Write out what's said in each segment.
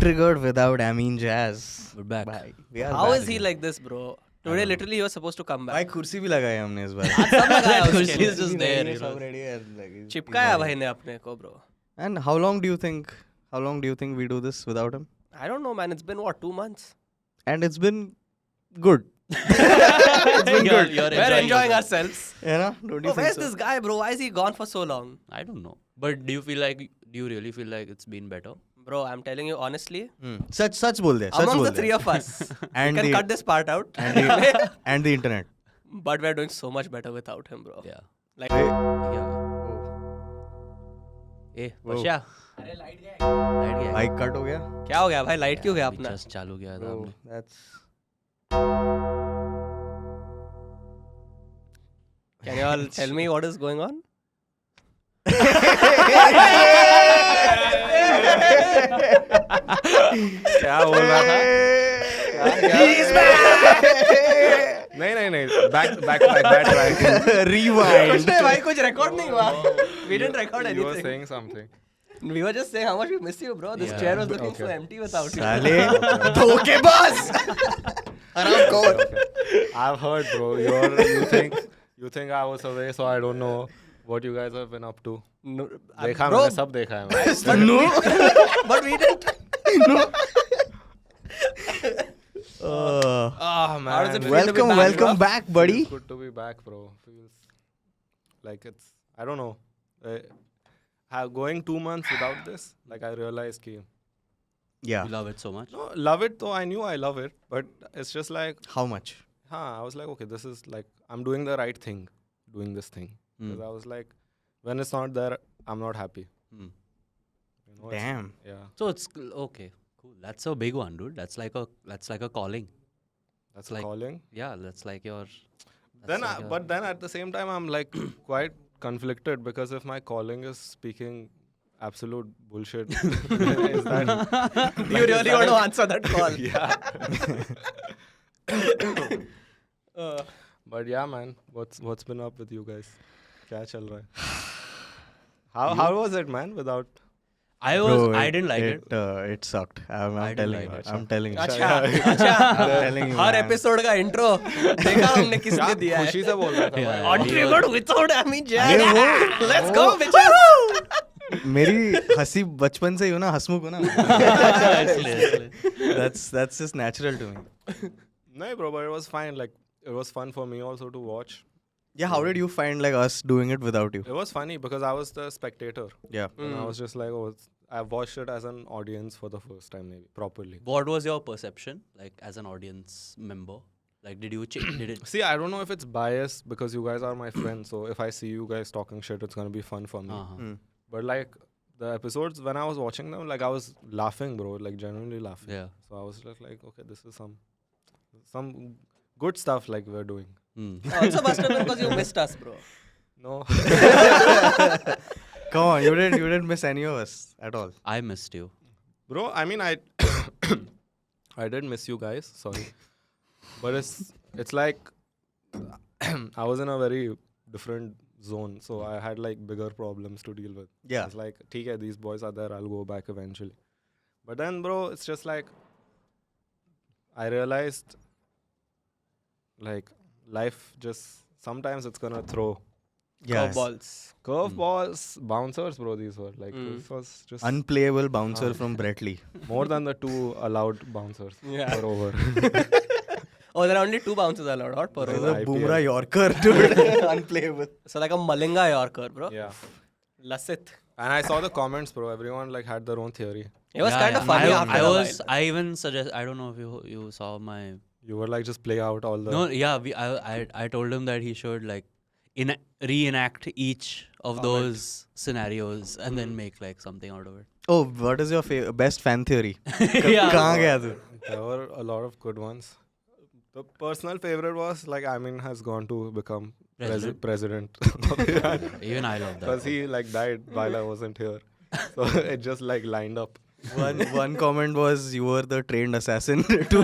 Untriggered without Amin Jazz. We're back. Bye. We are How back is he again. like this, bro? Today, literally, he was supposed to come भाई back. कुर्सी भी लगाई हमने इस बार. सब लगाया उसके Kursi लिए. is just there, you know. सब ready है, like, चिपकाया भाई ने अपने को, bro. And how long do you think we do this without him? I don't know, man. It's been what, 2 months? And it's been good. You're We're enjoying it. ourselves. You know? Don't you Oh, think where's so? this guy, bro? Why is he gone for so long? I don't know. But do you really feel like it's been better? Bro, I'm telling you honestly, सच बोल दे. सच amongst बोल the they. three of us, we And can the- cut this part out. And the internet. But we're doing so much better without him, bro. Yeah. Like, Yeah. Eh, Whoa. Vasha. Light गया. Mic cut हो गया. क्या हो गया भाई? Light क्यों गया अभी अपना? just चालू किया था Oh, हमने. that's. Can you all tell me what is going on? क्या बोल रहा था नहीं बैक Rewind. कुछ नहीं भाई, कुछ record नहीं हुआ. We didn't record you were anything. saying something We were just saying how much we miss you, bro. This Yeah. chair was looking Okay. so empty without you. साले धोखेबाज. आराम कर. I've heard bro you think I was away so I don't know what you guys have been up to No, देखा bro, मैंने सब देखा है मैंने No. but we didn't. Uh, man How does it feel to be welcome, back, welcome bro? back, buddy. Feels good to be back bro feels like it's I don't know going 2 months without this like I realized ki Yeah. You love it so much. no love it though I knew I love it but it's just like How much? I was like okay this is like I'm doing the right thing doing this thing because I was like when it's not there I'm not happy Hmm. you know, it's- Damn. yeah So it's okay. Cool. That's a big one, dude. That's like a calling. that's like- calling Yeah, that's like your. that's then like your- but then at the same time I'm like quite conflicted because if my calling is speaking absolute bullshit is that Do you really want to answer that call? yeah Uh, but yeah man what's been up with you guys क्या चल रहा है how was it man without Bro, I didn't like it. It sucked. I'm I didn't telling like you. it. I'm telling you. अच्छा, I'm अच्छा. telling you. Her man. Episode का intro देखा हमने किसने क्या दिया खुशी है? से बोल रहा था Yeah, भाई। yeah. Untriggered without Amin Jazz. ये वो- Let's go, bitches. मेरी हंसी बचपन से ही हो ना हंसमुख हो ना. इसलिए. That's just natural to me. No bro but it was fine like it was fun for me also to watch Yeah, how did you find like us doing it without you? it was funny because I was the spectator Yeah. and I was just like I watched it as an audience for the first time maybe properly What was your perception, like as an audience member? Like, did it? see I don't know if it's biased because you guys are my friends so if I see you guys talking shit it's gonna be fun for me Uh-huh. Mm. but like the episodes when I was watching them like I was laughing bro like genuinely laughing Yeah. so I was just like okay this is some good stuff like we're doing Hmm. Also must have been because you missed us, bro. no Come on, you didn't miss any of us at all. I missed you. bro I mean I I did miss you guys sorry but it's like I was in a very different zone so I had like bigger problems to deal with Yeah. it's like okay these boys are there I'll go back eventually but then bro it's just like I realized like life just sometimes it's gonna throw Yeah. Balls. curveballs bouncers bro these were like Mm. this was just Unplayable bouncer from Brett Lee. more than the 2 allowed bouncers Yeah. were over Oh, there are only 2 bounces allowed, not per Bro, over. The IPL. Boomerah Yorker, dude. Unplayable. So like a Malinga Yorker, bro. yeah Lasit. and I saw the comments bro everyone like had their own theory It was Yeah, kind yeah. of funny I, after I a was. while. I even suggest. I don't know if you saw my. you were like just play out all the No, yeah. I told him that he should like reenact each of those scenarios and then make like something out of it. Oh, what is your best fan theory? Yeah. कहाँ गया तू? there were a lot of good ones the personal favorite was like Amin has gone to become president of Iran Even I love that. because he like died while I wasn't here so it just like lined up One comment was you were the trained assassin to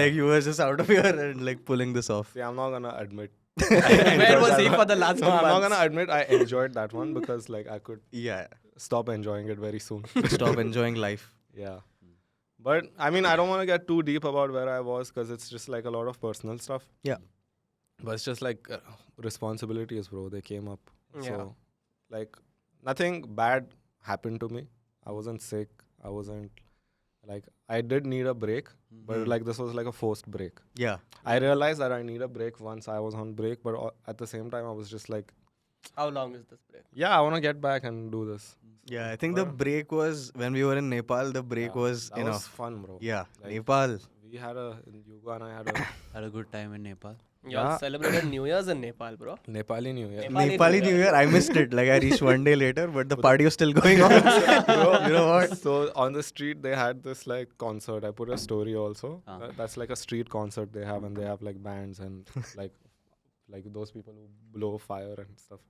like you were just out of here and like pulling this off. see I'm not gonna admit Where was he for the last no, 2 I'm not months? gonna admit I enjoyed that one because like I could Yeah. stop enjoying it very soon Stop enjoying life. yeah But I mean, I don't want to get too deep about where I was because it's just like a lot of personal stuff. Yeah. But it's just like responsibilities, bro. They came up. Yeah. So, like, nothing bad happened to me. I wasn't sick. I wasn't like, I did need a break, but like, this was like a forced break. Yeah. I realized that I need a break once I was on break, but at the same time, I was just like, How long is this break? yeah, I want to get back and do this. Yeah, I think the break was when we were in Nepal. The break Yeah, was that enough. was fun, bro. Yeah, Like, Nepal. We had Yuga and I had a Had a good time in Nepal. You all Yeah. celebrated New Year's in Nepal, bro. Nepali New Year. Nepali New Year. I missed it. Like I reached one day later, but the party was still going on. you know what? So on the street they had this like concert. I put a story also. Ah. That's like a street concert they have, and they have like bands and like those people who blow fire and stuff.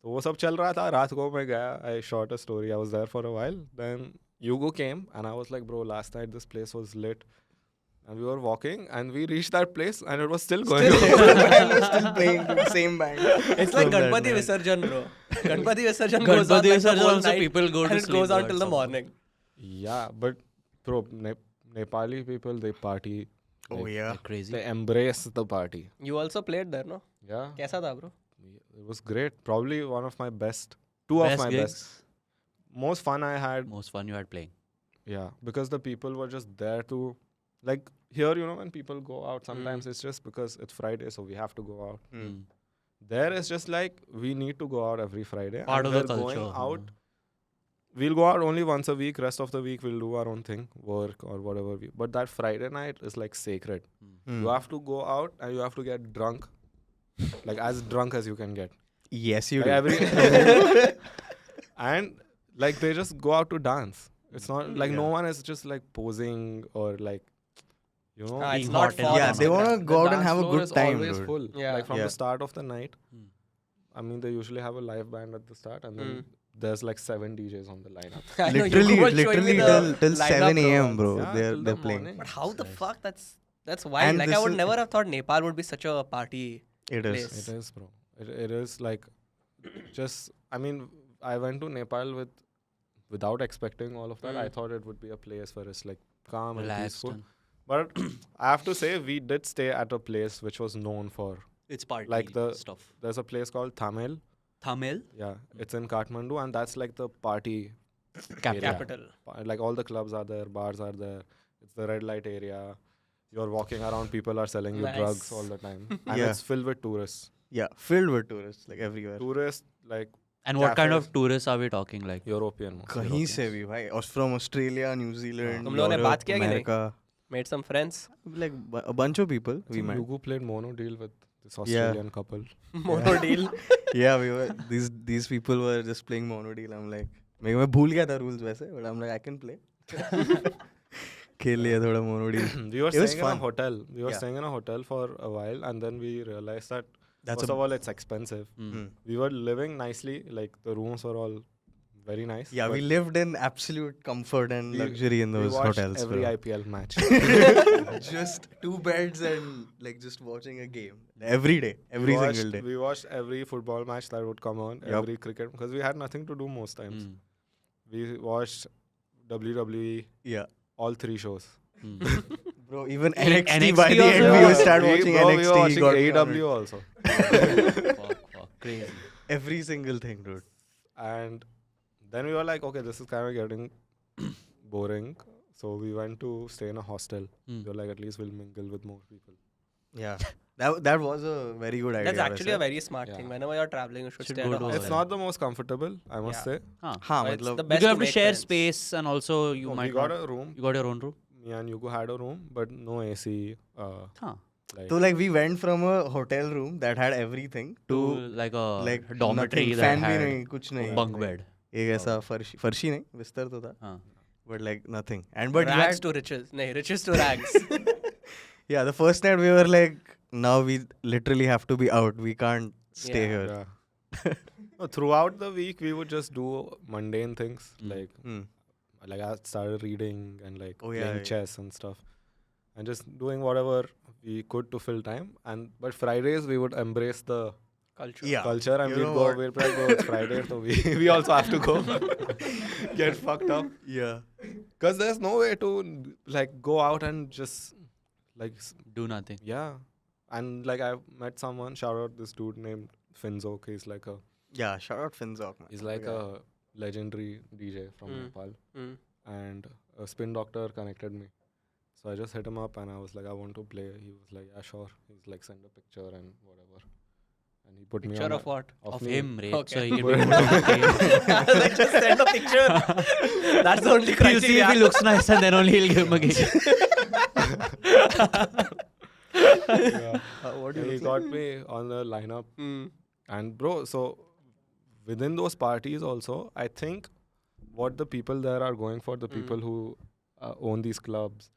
So वो सब चल रहा था. रात को मैं गया. I shot a story. I was there for a while. Then Yugo came and I was like, bro, last night this place was lit. And we were walking and we reached that place and it was still going on. Still playing the same band. It's like From that Ganpati night. Visarjan, bro. Ganpati Visarjan goes on Ganpati like the Visarjan whole also night people go and to it sleep goes on there till the somehow. morning. Yeah, but bro, Nepali people, they party. Oh like, yeah. Like crazy. They embrace the party. You also played there, no? Yeah. कैसा था, bro? It was great. Probably one of my best. Two of my gigs? best. Most fun I had. Most fun you had playing. Yeah. Because the people were just there to, like, here, you know, when people go out, sometimes it's just because it's Friday, so we have to go out. Mm. There it's just like, we need to go out every Friday. Part and of the we're culture. going out. We'll go out only once a week. Rest of the week, we'll do our own thing, work or whatever. But that Friday night is like sacred. Hmm. You have to go out and you have to get drunk. Like, as drunk as you can get. Yes, you Like do. And like they just go out to dance. It's not like no Yeah. one is just like posing or like, you know. Ah, it's Being not hot and for Yeah, Instagram. they want to The go out and dance have a floor good is time, always dude. full. Yeah. Like from Yeah. the start of the night. Hmm. I mean, they usually have a live band at the start, and then there's like 7 DJs on the lineup. I know, you Literally, were showing me literally the till lineup, 7 a.m., bro. Yeah, they're till they're the playing. morning. But how the Nice. fuck? That's wild. And Like I this would is- never have thought Nepal would be such a party. It is. Place. It is, bro. It is like just. I mean, I went to Nepal without expecting all of that. I thought it would be a place where it's like calm and Relaxed. peaceful. And But I have to say, we did stay at a place which was known for. it's party Like the- stuff. There's a place called Thamel. Tamil Yeah, it's in Kathmandu, and that's like the party capital. area. Capital. Like all the clubs are there, bars are there. It's the red light area. You're walking around, people are selling you Nice. drugs all the time, and Yeah. it's filled with tourists. Yeah, filled with tourists like everywhere. Tourists like And what kind of Cafes. tourists are we talking like? European. कहीं से भी भाई from Australia, New Zealand, तुम लोगों ने Europe, बात किया कि नहीं? America, Made some friends. like a bunch of people we met. Yugu played mono deal with this Australian couple. Mono deal. Yeah, we were these people were just playing mono deal. I'm like, मैं भूल गया था rules वैसे, but I'm like I can play. खेल लिया थोड़ा mono deal. We were It was staying in a fun. hotel. We were Yeah. staying in a hotel for a while, and then we realized that That's first a of all, it's expensive. Hmm. We were living nicely, like the rooms were all very nice. Yeah, we but lived in absolute comfort and we- luxury in we those watched hotels. every bro. IPL match. Just 2 beds and like just watching a game every day, every we watched, single day. We watched every football match that would come on, Yup. every cricket, because we had nothing to do most times. Mm. We watched WWE, Yeah, all 3 shows. Mm. bro. Even NXT NXT by the also? end, we Yeah, would start watching We NXT. were watching got me on AEW it. also. fuck, crazy. Every single thing, dude. And then we were like, okay, this is kind of getting boring. So we went to stay in a hostel. Mm. We were like, at least we'll mingle with more people. Yeah, that was a very good idea. That's actually a वैसे. very smart thing. Yeah. Whenever you're traveling, you should Should stay go at a to a hostel. It's not the most comfortable, I must Yeah. say. Huh. हाँ But it's मतलब the Because best you have to make share friends. space, and also you No, might we got not- a room. You got your own room. Me and Yugo had a room, but no AC. Huh. Like, so like we went from a hotel room that had everything To to like a like dormitory nothing, that fan भी had नहीं, कुछ नहीं. bunk bed. एक ऐसा फर्शी नहीं, बिस्तर तो था. Huh. But like nothing. And but you rags had, to riches. No, riches to rags. yeah, the first night we were like, now we literally have to be out. We can't stay Yeah. here. yeah. No, throughout the week, we would just do mundane things. Hmm. Like I started reading and like Oh, yeah, playing yeah. chess and stuff. And just doing whatever we could to fill time. But Fridays, we would embrace the Culture. Yeah. culture and You we'd know go, what? we'd be like, bro, it's Friday, so we also have to go get fucked up. Yeah. Because there's no way to like go out and just like Do nothing. yeah. And like I met someone. Shout out this dude named Finzok. He's like a Yeah, shout out Finzok, man. he's like Yeah. a legendary DJ from Mm. Nepal. Mm. And a spin doctor connected me. So I just hit him up and I was like, I want to play. He was like, yeah, sure. He's like, send a picture and whatever. And he put me Picture on of what? Of me. him, right? Okay. So he can be put on the case. I was like, just send a picture. That's the only He'll see if criteria. he looks nice and then only he'll give him a cake. Yeah. What do you He look got me on the lineup. Mm. And bro, so within those parties also, I think what the people there are going for, the people who own these clubs,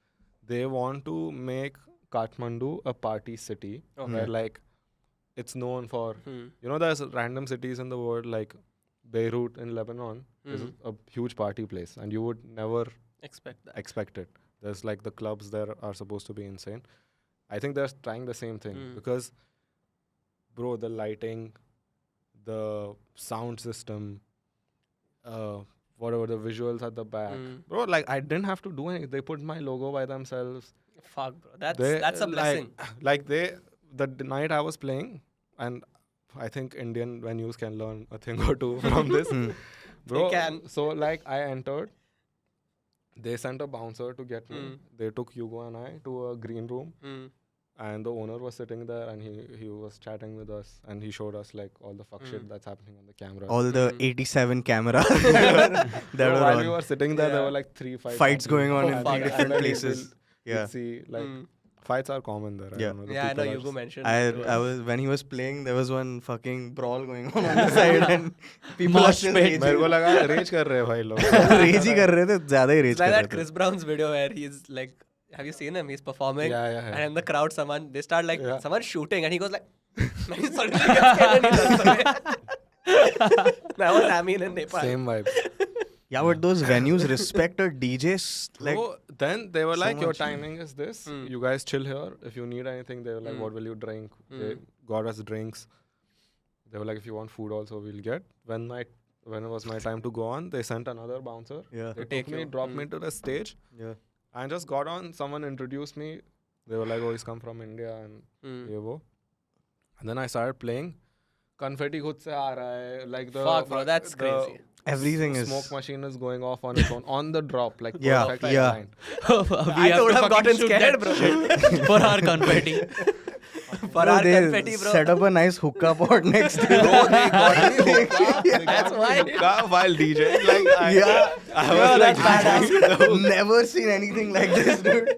they want to make Kathmandu a party city Okay. where like it's known for, Mm. you know, there's random cities in the world like Beirut in Lebanon is Mm. a huge party place and you would never Expect that. expect it. There's like the clubs there are supposed to be insane. I think they're trying the same thing because, bro, the lighting, the sound system, whatever the visuals at the back, bro. Like I didn't have to do anything. They put my logo by themselves. Fuck, bro. That's They, a blessing. Like the night I was playing, and I think Indian venues can learn a thing or two from this, bro. They can. So like I entered. They sent a bouncer to get me. Mm. They took Hugo and I to a green room, Mm. and the owner was sitting there, and he was chatting with us, and he showed us like all the fuck shit that's happening on the camera. All the 87 cameras So that were while on. we were sitting there, there Yeah. were like 3 fights. Fights going on Oh, in fuck. 3 different And then places. you'd Yeah. see like Mm. fights are common there. Yeah. I don't know, the Yeah, I know people are Hugo just- mentioned. I it to us. was when he was playing, there was one fucking brawl going on the side, and people are Mosh still pit. raging. मेरे को लगा raise कर रहे हैं भाई लोग. Raise ही कर रहे थे, ज्यादा ही रेज It's कर like रहे that थे. Chris Brown's video where he's like, have you seen him? He's performing, Yeah. and in the crowd, they start like Yeah. someone shooting, and he goes like, and he suddenly gets scared and he runs away. That was Amin in Nepal. Same vibe. Yeah, but those venues respect a DJ's like. Bro, then they were so like, your much. timing is this. Mm. You guys chill here. If you need anything, they were like, Mm. what will you drink? They Mm. got us drinks. They were like, if you want food also, we'll get. When it was my time to go on, they sent another bouncer. Yeah. They take took me, you. dropped me to the stage. Yeah. I just got on. Someone introduced me. They were like, oh, he's come from India and Mm. ye wo. And then I started playing. Confetti khud se aa raha hai. Like the Fuck, bro, that's the crazy. Everything is. smoke machine is going off on its own on the drop. Like Yeah, perfectly yeah. aligned. I would have gotten scared, bro. For our confetti. For No, our they confetti, bro. set up a nice hookah pot next to it. Bro, they got me hookah. They That's got me why. hookah while DJing. Like, Yeah. I was like, Never seen anything like this, dude.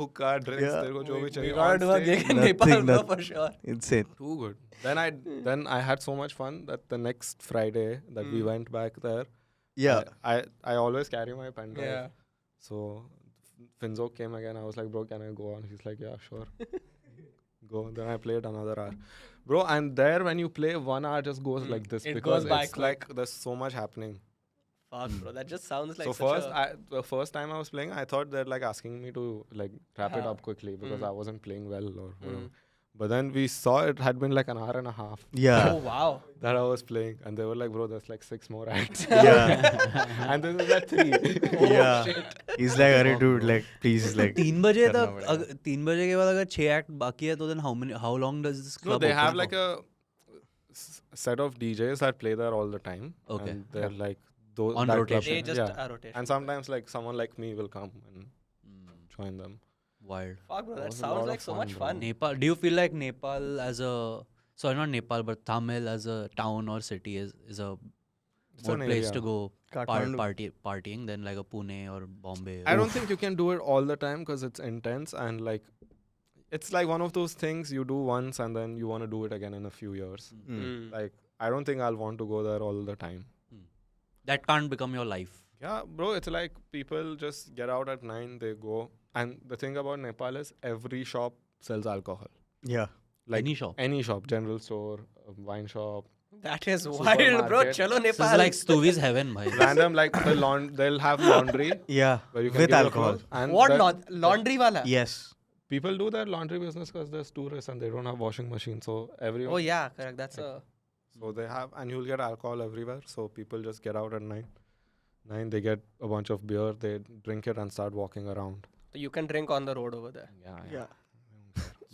hookah, drinks, Yeah. तेरे को जो भी We चाहिए. gotta on do a stage. gig in Nepal, bro, Nothing. for sure. Insane. Too good. Then I had so much fun that the next Friday that we went back there, Yeah. I always carry my pen drive. Yeah. So Finzok came again. I was like, bro, can I go on? He's like, yeah, sure. Go. Then I played another hour. Bro, and there when you play, 1 hour just goes like this It because goes by it's like there's so much happening. Fuck, bro. That just sounds like So such a... the first time I was playing, I thought they're like asking me to like wrap it Uh-huh. up quickly because I wasn't playing well or whatever. Mm. But then we saw it had been like an hour and a half Yeah. Oh, wow. that I was playing, and they were like, "Bro, there's like 6 more acts," Yeah. and this is at 3. Yeah. He's like, "Arey, dude, like, please, like." 3 बजे करना तक पड़ेगा। 3 बजे के बाद अगर 6 act बाकी है तो then how long does this club No, they have open like for? a set of DJs that play there all the time. Okay. and they're like those On that club- rotation. They just yeah. are rotation. And sometimes like someone like me will come and Mm, join them. wild. Fuck, bro. That was a sounds lot like of so fun, much bro. fun. Nepal. Do you feel like Nepal as a sorry not Nepal but Tamil as a town or city is a It's more an place area. to go Kathmandu. partying than like a Pune or Bombay? I don't think you can do it all the time because it's intense and like it's like one of those things you do once and then you want to do it again in a few years. Mm. Mm. Like I don't think I'll want to go there all the time. that can't become your life. Yeah, bro, it's like people just get out at 9, they go. And the thing about Nepal is every shop sells alcohol. Yeah. Like Any shop. general store, wine shop, That is wild, bro. Supermarket. Chalo This Nepal. is like Stuvie's heaven, bhai. random like they'll have laundry Yeah. where you can With give your alcohol. clothes. And What that- laundry wala? Yes. People do their laundry business because there's tourists and they don't have washing machines. So everyone, Oh yeah, correct. That's a... so they have, and you'll get alcohol everywhere. So people just get out at 9 9 they get a bunch of beer, they drink it and start walking around. So you can drink on the road over there. Yeah.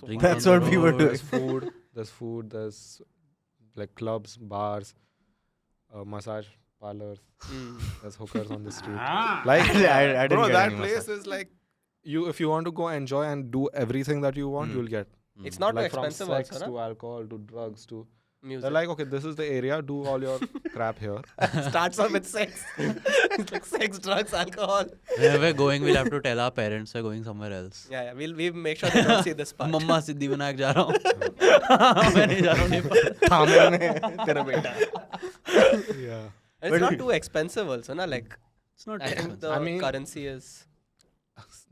So Drink why- That's on what the we were road. doing. There's food, there's like clubs, bars, massage parlors, Mm. there's hookers on the street. Ah. Like, I didn't bro, get that any place massage. is like, if you want to go enjoy and do everything that you want, Mm. you'll get. It's not Like too expensive from sex also, to no? alcohol to drugs to. Music. They're like, okay, this is the area, do all your crap here. Starts off with sex. It's like sex, drugs, alcohol. Whenever we're going, we'll have to tell our parents we're going somewhere else. Yeah, we make sure they don't see this part. मम्मा सिद्धि विनायक जा रहा हूँ मैं नहीं जा रहा हूँ नेपाल थामे में तेरा बेटा. Yeah. And it's not too expensive also, na? Like, it's not I think expensive. the I mean- currency is...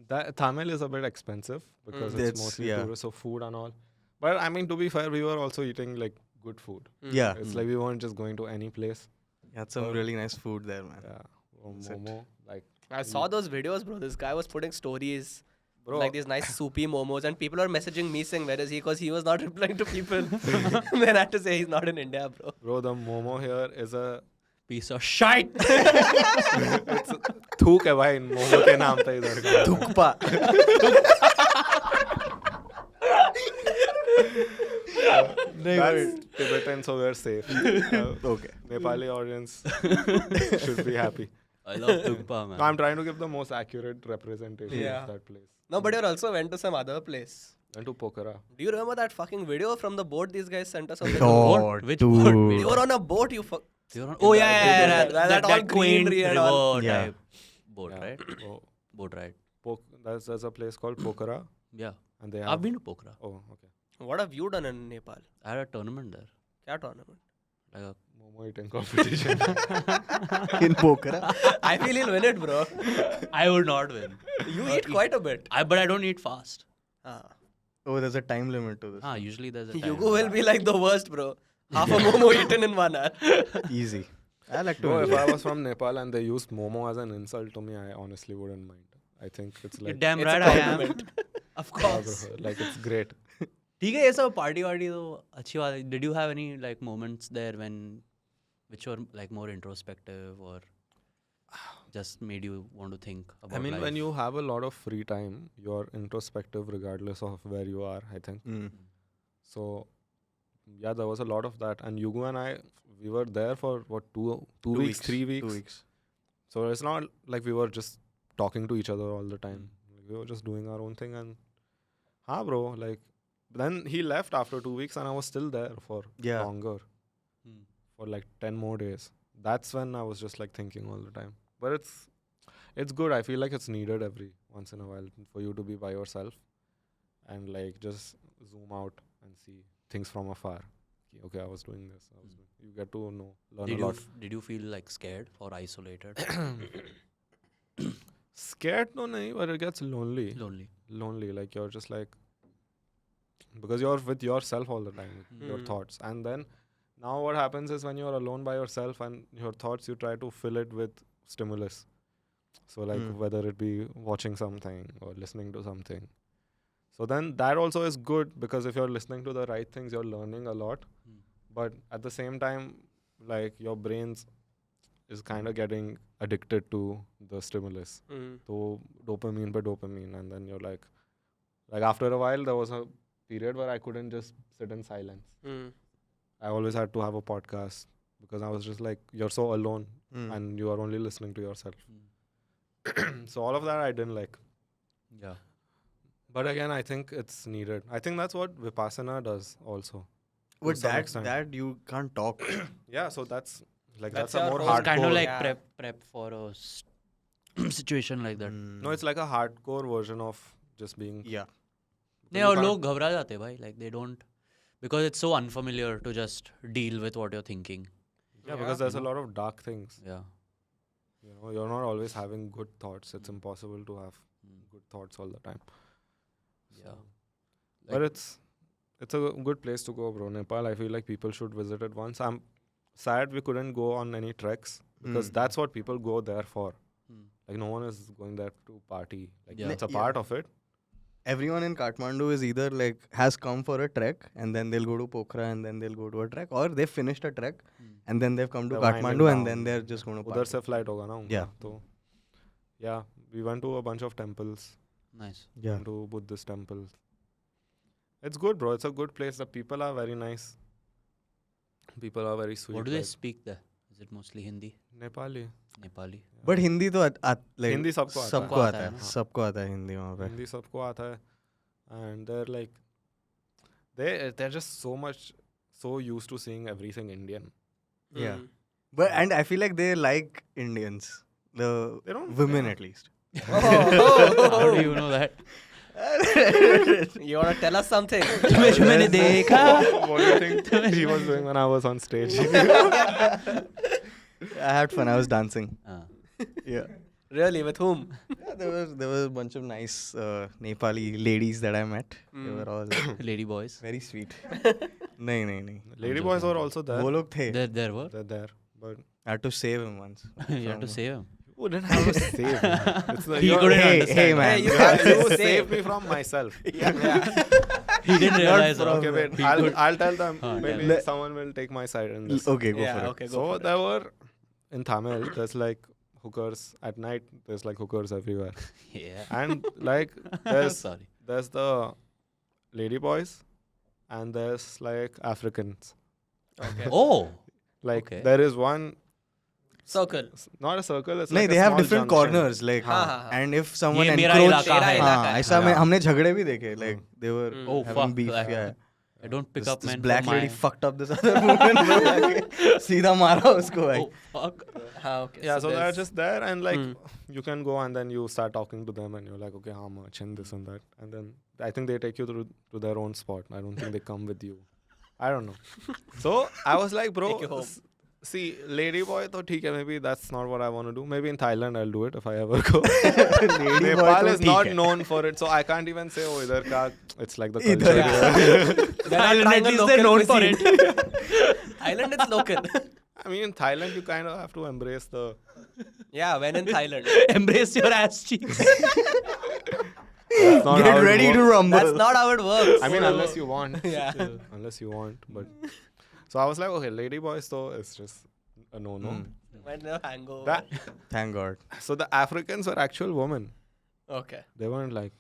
That Tamil is a bit expensive because Mm. it's It's- mostly yeah. tourists, so food and all. But I mean, to be fair, we were also eating like good food. Yeah. It's like we weren't just going to any place. Had some really nice food there, man. Yeah. That's it. Momo, like, I saw those videos, bro. This guy was putting stories, bro, like these nice soupy momos, and people are messaging me saying, "Where is he?" Because he was not replying to people. Then I had to say he's not in India, bro. the momo here is a piece of shite थूक है भाई मोमो के नाम पे इधर का. Thukpa. That's Tibetan, so we're safe. Okay. Nepali audience should be happy. I love Thukpa, man. No, I'm trying to give the most accurate representation Yeah. of that place. No, but you also went to some other place. Went to Pokhara. Do you remember that fucking video from the boat these guys sent us? On the God, Which dude. boat? You were on a boat, you fuck. You're on- oh yeah, That all that quaint greenery and river all. Yeah. type boat, Yeah. right? Oh, Boat ride. there's a place called Pokhara, Yeah, and they have. I've been to Pokhara. Oh, okay. What have you done in Nepal? I had a tournament there, Kya tournament? like a Momo eating competition. In Pokhara. I feel he'll win it, bro. I would not win. You eat quite a bit. But I don't eat fast. Ah. Oh, there's a time limit to this. Usually there's a time. Yugo will be like the worst, bro. Half a momo eaten in 1 hour. Easy. I like to. Bro, if enjoy. I was from Nepal and they used Momo as an insult to me, I honestly wouldn't mind. I think it's You're like. damn It's a right I am. compliment. Of Yeah, course. bro, like it's great. ठीक है ये सब party वार्टी तो अच्छी बात है. Did you have any like moments there which were like more introspective or just made you want to think about I mean, life? when you have a lot of free time, you're introspective regardless of where you are, I think. Mm. So, yeah, there was a lot of that. And Yugo and I, we were there for what, two 2 weeks, 3 weeks? 2 weeks. So it's not like we were just talking to each other all the time. Like, we were just doing our own thing. And, bro, like, then he left after 2 weeks and I was still there for Yeah. longer, Hmm. for like 10 more days. That's when I was just like thinking all the time. But it's good. I feel like it's needed every once in a while for you to be by yourself and like just zoom out and see things from afar. Okay, I was doing this. You get to know, learn Did a you lot. did you feel like scared or isolated? Scared no nahi, but it gets lonely. Lonely. Like you're just like, because you're with yourself all the time, with your Hmm. thoughts. And then now what happens is when you're alone by yourself and your thoughts, you try to fill it with stimulus. So like Hmm. whether it be watching something or listening to something. So then that also is good because if you're listening to the right things, you're learning a lot. Hmm. But at the same time, like your brains is kind of getting addicted to the stimulus. Mm. So dopamine by dopamine, and then you're like after a while there was a period where I couldn't just sit in silence. Mm. I always had to have a podcast because I was just like, you're so alone Mm. and you are only listening to yourself. Hmm. So all of that I didn't like. Yeah. But again, I think it's needed. I think that's what Vipassana does also. But some that extent. that you can't talk. Yeah, so that's That's a your more own hardcore. It's kind of like Yeah. prep for a situation like that. Mm. No, it's like a hardcore version of just being. Yeah. नहीं you और can't- लोग घबरा जाते हैं भाई like they don't because it's so unfamiliar to just deal with what you're thinking. Yeah, because there's a lot of dark things. Yeah. You know, you're not always having good thoughts. It's impossible to have Mm. good thoughts all the time. Yeah. But it's a good place to go, bro. Nepal, I feel like people should visit it once. I'm sad we couldn't go on any treks because Mm. that's what people go there for. Hmm. Like no one is going there to party. Like Yeah. it's a Yeah. part of it, everyone in Kathmandu is either like has come for a trek and then they'll go to Pokhara and then they'll go to a trek, or they've finished a trek and then they've come to They're winding Kathmandu and down. then they're just going to उधर से flight होगा ना उनका, Yeah. तो yeah, we went to a bunch of temples. Nice. Yeah. Went to Buddhist temples. It's good, bro. It's a good place. The people are very nice. People are very sweet. What do they like speak there? Is it mostly Hindi? Nepali. Nepali? But Hindi तो like Hindi सबको आता है. सबको आता है, हाँ. सबको आता है हिंदी वहाँ पे. हिंदी सबको आता है. And they're like, they're just so used to seeing everything Indian. Yeah. But and I feel like they like Indians, the They don't. women at least. How do you know that? You want to tell us something? मैंने देखा. What do you think he was doing when I was on stage? I had fun. I was dancing. Yeah. Really? With whom? Yeah, there was a bunch of nice Nepali ladies that I met. They were all Lady boys. very sweet. नहीं. Lady boys were also there. वो लोग थे. There were. They're there, but I had to save him once. You had to save him. you didn't have a save. It's like He you're- couldn't Hey, understand. hey man. you You have to saved save me from myself. He didn't realize. from- Okay, wait. He I'll could- I'll tell them. Huh, Maybe tell. someone will take my side in this. Okay, go Yeah, for it. okay, go So for it. there were in Tamil. There's like hookers at night. There's like hookers everywhere, Yeah. and like there's Sorry. the lady boys, and there's like Africans. Okay. Oh. Like Okay. there is one, Circle. not a circle. It's नहीं, like they a have small different junction. corners like हाँ, हाँ, हाँ. and if someone ये मेरा encroach इलाका है. इलाका हाँ है. ऐसा में हाँ. हमने झगड़े भी देखे like they were Oh having fuck. beef. I, Yeah. I don't pick up This men black from lady my... fucked up this other woman. bro, जाके सीधा मारा उसको भाई. Oh fuck. Okay. Yeah, so they're there's- just there, and like you can go and then you start talking to them, and you're like, okay, how much and this and that, and then I think they take you to their own spot. I don't think they come with you. I don't know. So I was like, bro, Take you home. see, lady boy, तो ठीक है, maybe that's not what I want to do. Maybe in Thailand I'll do it if I ever go. Lady boy Nepal तो is ठीक not है. known for it, so I can't even say, oh, idhar ka, it's like the Idhar culture. ka. here. They're not trying a they're local known for cuisine. Thailand is local. I mean, in Thailand, you kind of have to embrace the. Yeah, when in Thailand. Embrace your ass cheeks. That's not Get how it ready to works. rumble. That's not how it works. I mean, unless you want. Yeah. Unless you want, but. So I was like, okay, lady boys, though, it's just a no-no. When the hangover. That, Thank God. so the Africans were actual women. Okay. They weren't like.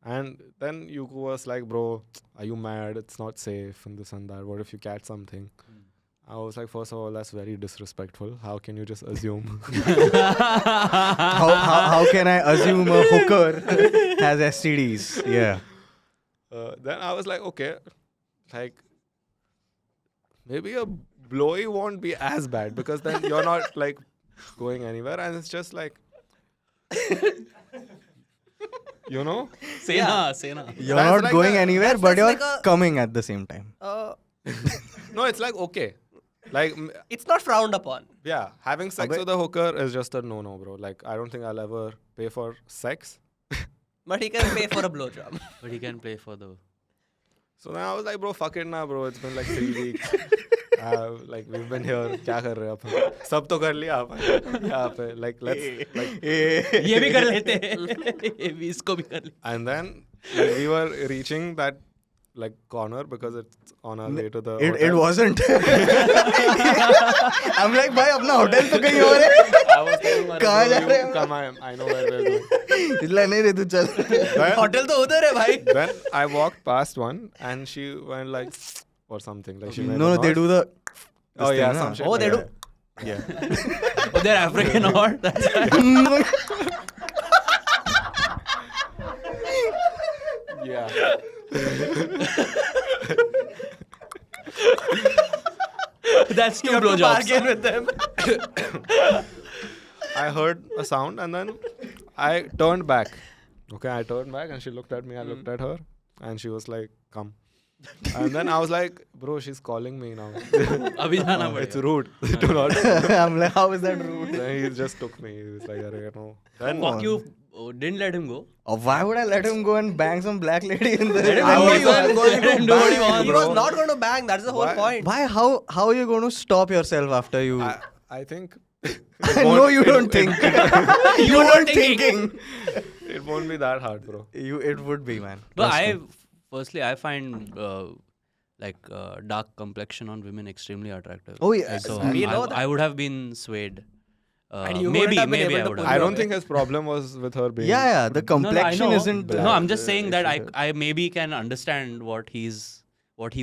And then you was like, bro, are you mad? It's not safe and this and that. What if you catch something? I was like, first of all, that's very disrespectful. How can you just assume? How can I assume a hooker has STDs? Yeah. Then I was like, okay, like maybe a blowy won't be as bad because then you're not like going anywhere, and it's just like, you know, Say na, say na. You're That's not like going the- anywhere, that's- but that's you're like a- coming at the same time. no, it's like okay, like It's not frowned upon. yeah, having sex Abhi- with a hooker is just a no-no, bro. Like I don't think I'll ever pay for sex. But he can pay for a blowjob. But he can play for the... So then I was like, bro, fuck it now, bro. It's been like 3 weeks. Like we've been here. क्या कर रहे हैं अपन? सब तो कर लिया अपन यहाँ पे. Like let's like. ये भी कर लेते हैं. ये भी इसको भी कर ले. And then like, we were reaching that like corner because it's on our way to the. It hotel. wasn't. I'm like, भाई अपना होटल तो कहीं और है. I was telling my कहाँ जा bro, रहे you हो? come, I know where we're going. इसलिए नहीं रे तू चल. Then, Hotel तो उधर है भाई. then I walked past one and she went like or something like she made No, a they noise. do the. Oh this yeah, thing, some na? shit. Oh, they like do. that. Yeah. Oh, they're African or... That's Yeah. That's two You have to blowjobs. bargain with them. I heard a sound and then I turned back. Okay, I turned back and she looked at me. I looked at her and she was like, "Come." And then I was like, "Bro, she's calling me now. अभी जाना It's पड़ेगा. rude. Do not." I'm like, how is that rude? Then he just took me. He was like, "Arey, no." Then Fuck you. Oh, didn't let him go. Oh, why would I let him go and bang some black lady in the? Let him I do what was he wants. going Let him do what he bang, wants. He bro. was not going to bang. That's the whole Why? point. Why? How are you going to stop yourself after you? I think. I know you don't think. You weren't thinking. It won't be that hard, bro. It would be, man. But Trust me. I find dark complexion on women extremely attractive. Oh, yes. So We know that. I would have been swayed. And you wouldn't maybe have been maybe able I to would pull have. I your don't way. think his problem was with her being. Yeah, the complexion know. isn't. No, I'm just saying that issue. I maybe can understand what he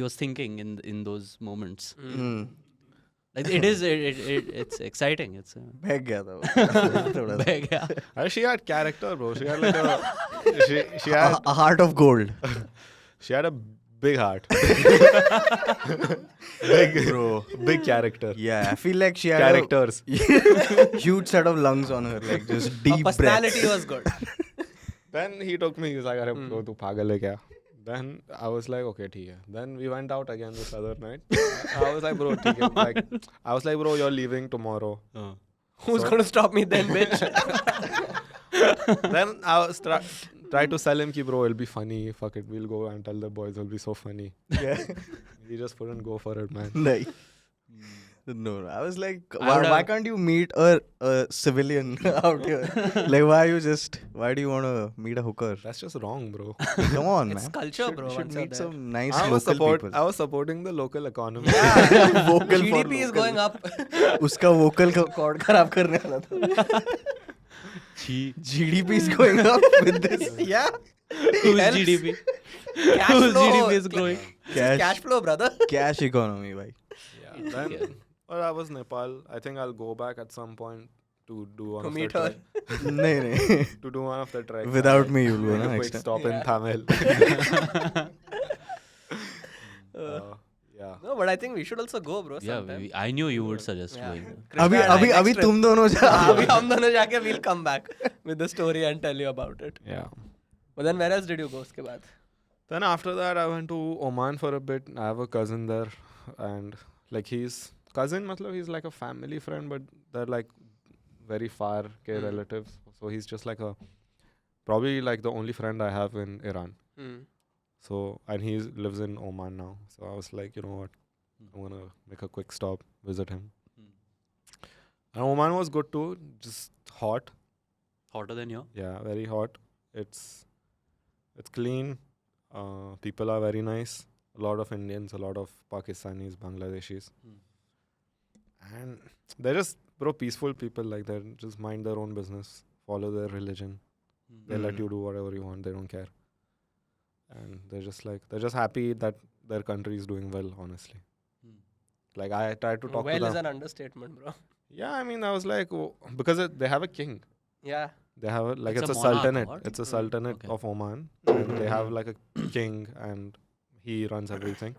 was thinking in those moments. Hmm. Like it's exciting. It's बहक गया था वो. थोड़ा सा. big, yeah. She had character, bro. She had like a. she had A heart of gold. she had a big heart. Bro. Big character. Yeah, I feel like she had Characters. a huge set of lungs on her, like just Her deep personality breaths. was good. Then he took me. He's like, "Arey bro, tu pagal hai kya?" Then I was like, "Okay, ठीक है." Then we went out again this other night. I was like, "Bro, ठीक है." Like, I was like, "Bro, you're leaving tomorrow." Who's going to stop me then, bitch? Then I was try to sell him, ki bro, it'll be funny. Fuck it, we'll go and tell the boys it'll be so funny. Yeah. He just couldn't go for it, man. Nahi. No, I was like, I why, would why have- can't you meet a civilian out here? Like, why do you want to meet a hooker? That's just wrong, bro. Come on, It's man. culture, bro. Should once you're meet there. some nice I was local people. I was supporting the local economy. Vocal for GDP is local. going up. उसका vocal का chord खराब करने वाला था. GDP is going up with this. Yeah. Whose Helps. GDP? Cash Whose flow. GDP is growing? Cash flow, brother. Cash economy, bhai. Yeah. Then, well, I was Nepal. I think I'll go back at some point to do one To of meet the her. trek. नहीं To do one of the treks. Without me, you'll go Make na a next quick time. stop in Yeah. Tamil. Yeah. No, but I think we should also go, bro. Yeah, sometime. I knew you would suggest Yeah. going. Krishna अभी and I, अभी next अभी trip. तुम दोनों जा. अभी हम दोनों जाके we'll come back with the story and tell you about it. Yeah. But then where else did you go उसके बाद? Then after that, I went to Oman for a bit. I have a cousin there, and like he's cousin, matlab he's like a family friend, but they're like very far ke relatives. So he's just like a probably like the only friend I have in Iran. So and he lives in Oman now. So I was like, you know what, I'm gonna make a quick stop, visit him. And Oman was good too, just hot. Hotter than you? Yeah, very hot. It's clean. People are very nice. A lot of Indians, a lot of Pakistanis, Bangladeshis, and they're just peaceful people. Like they just mind their own business, follow their religion. They let you do whatever you want. They don't care, and they're just happy that their country is doing well. Honestly, like I tried to talk Well to is them. an understatement, bro. Yeah, I mean, I was like, oh, because they have a king. Yeah. They have It's it's a a monarch, sultanate. what? It's a sultanate Okay. of Oman, and they have like a king, and he runs everything.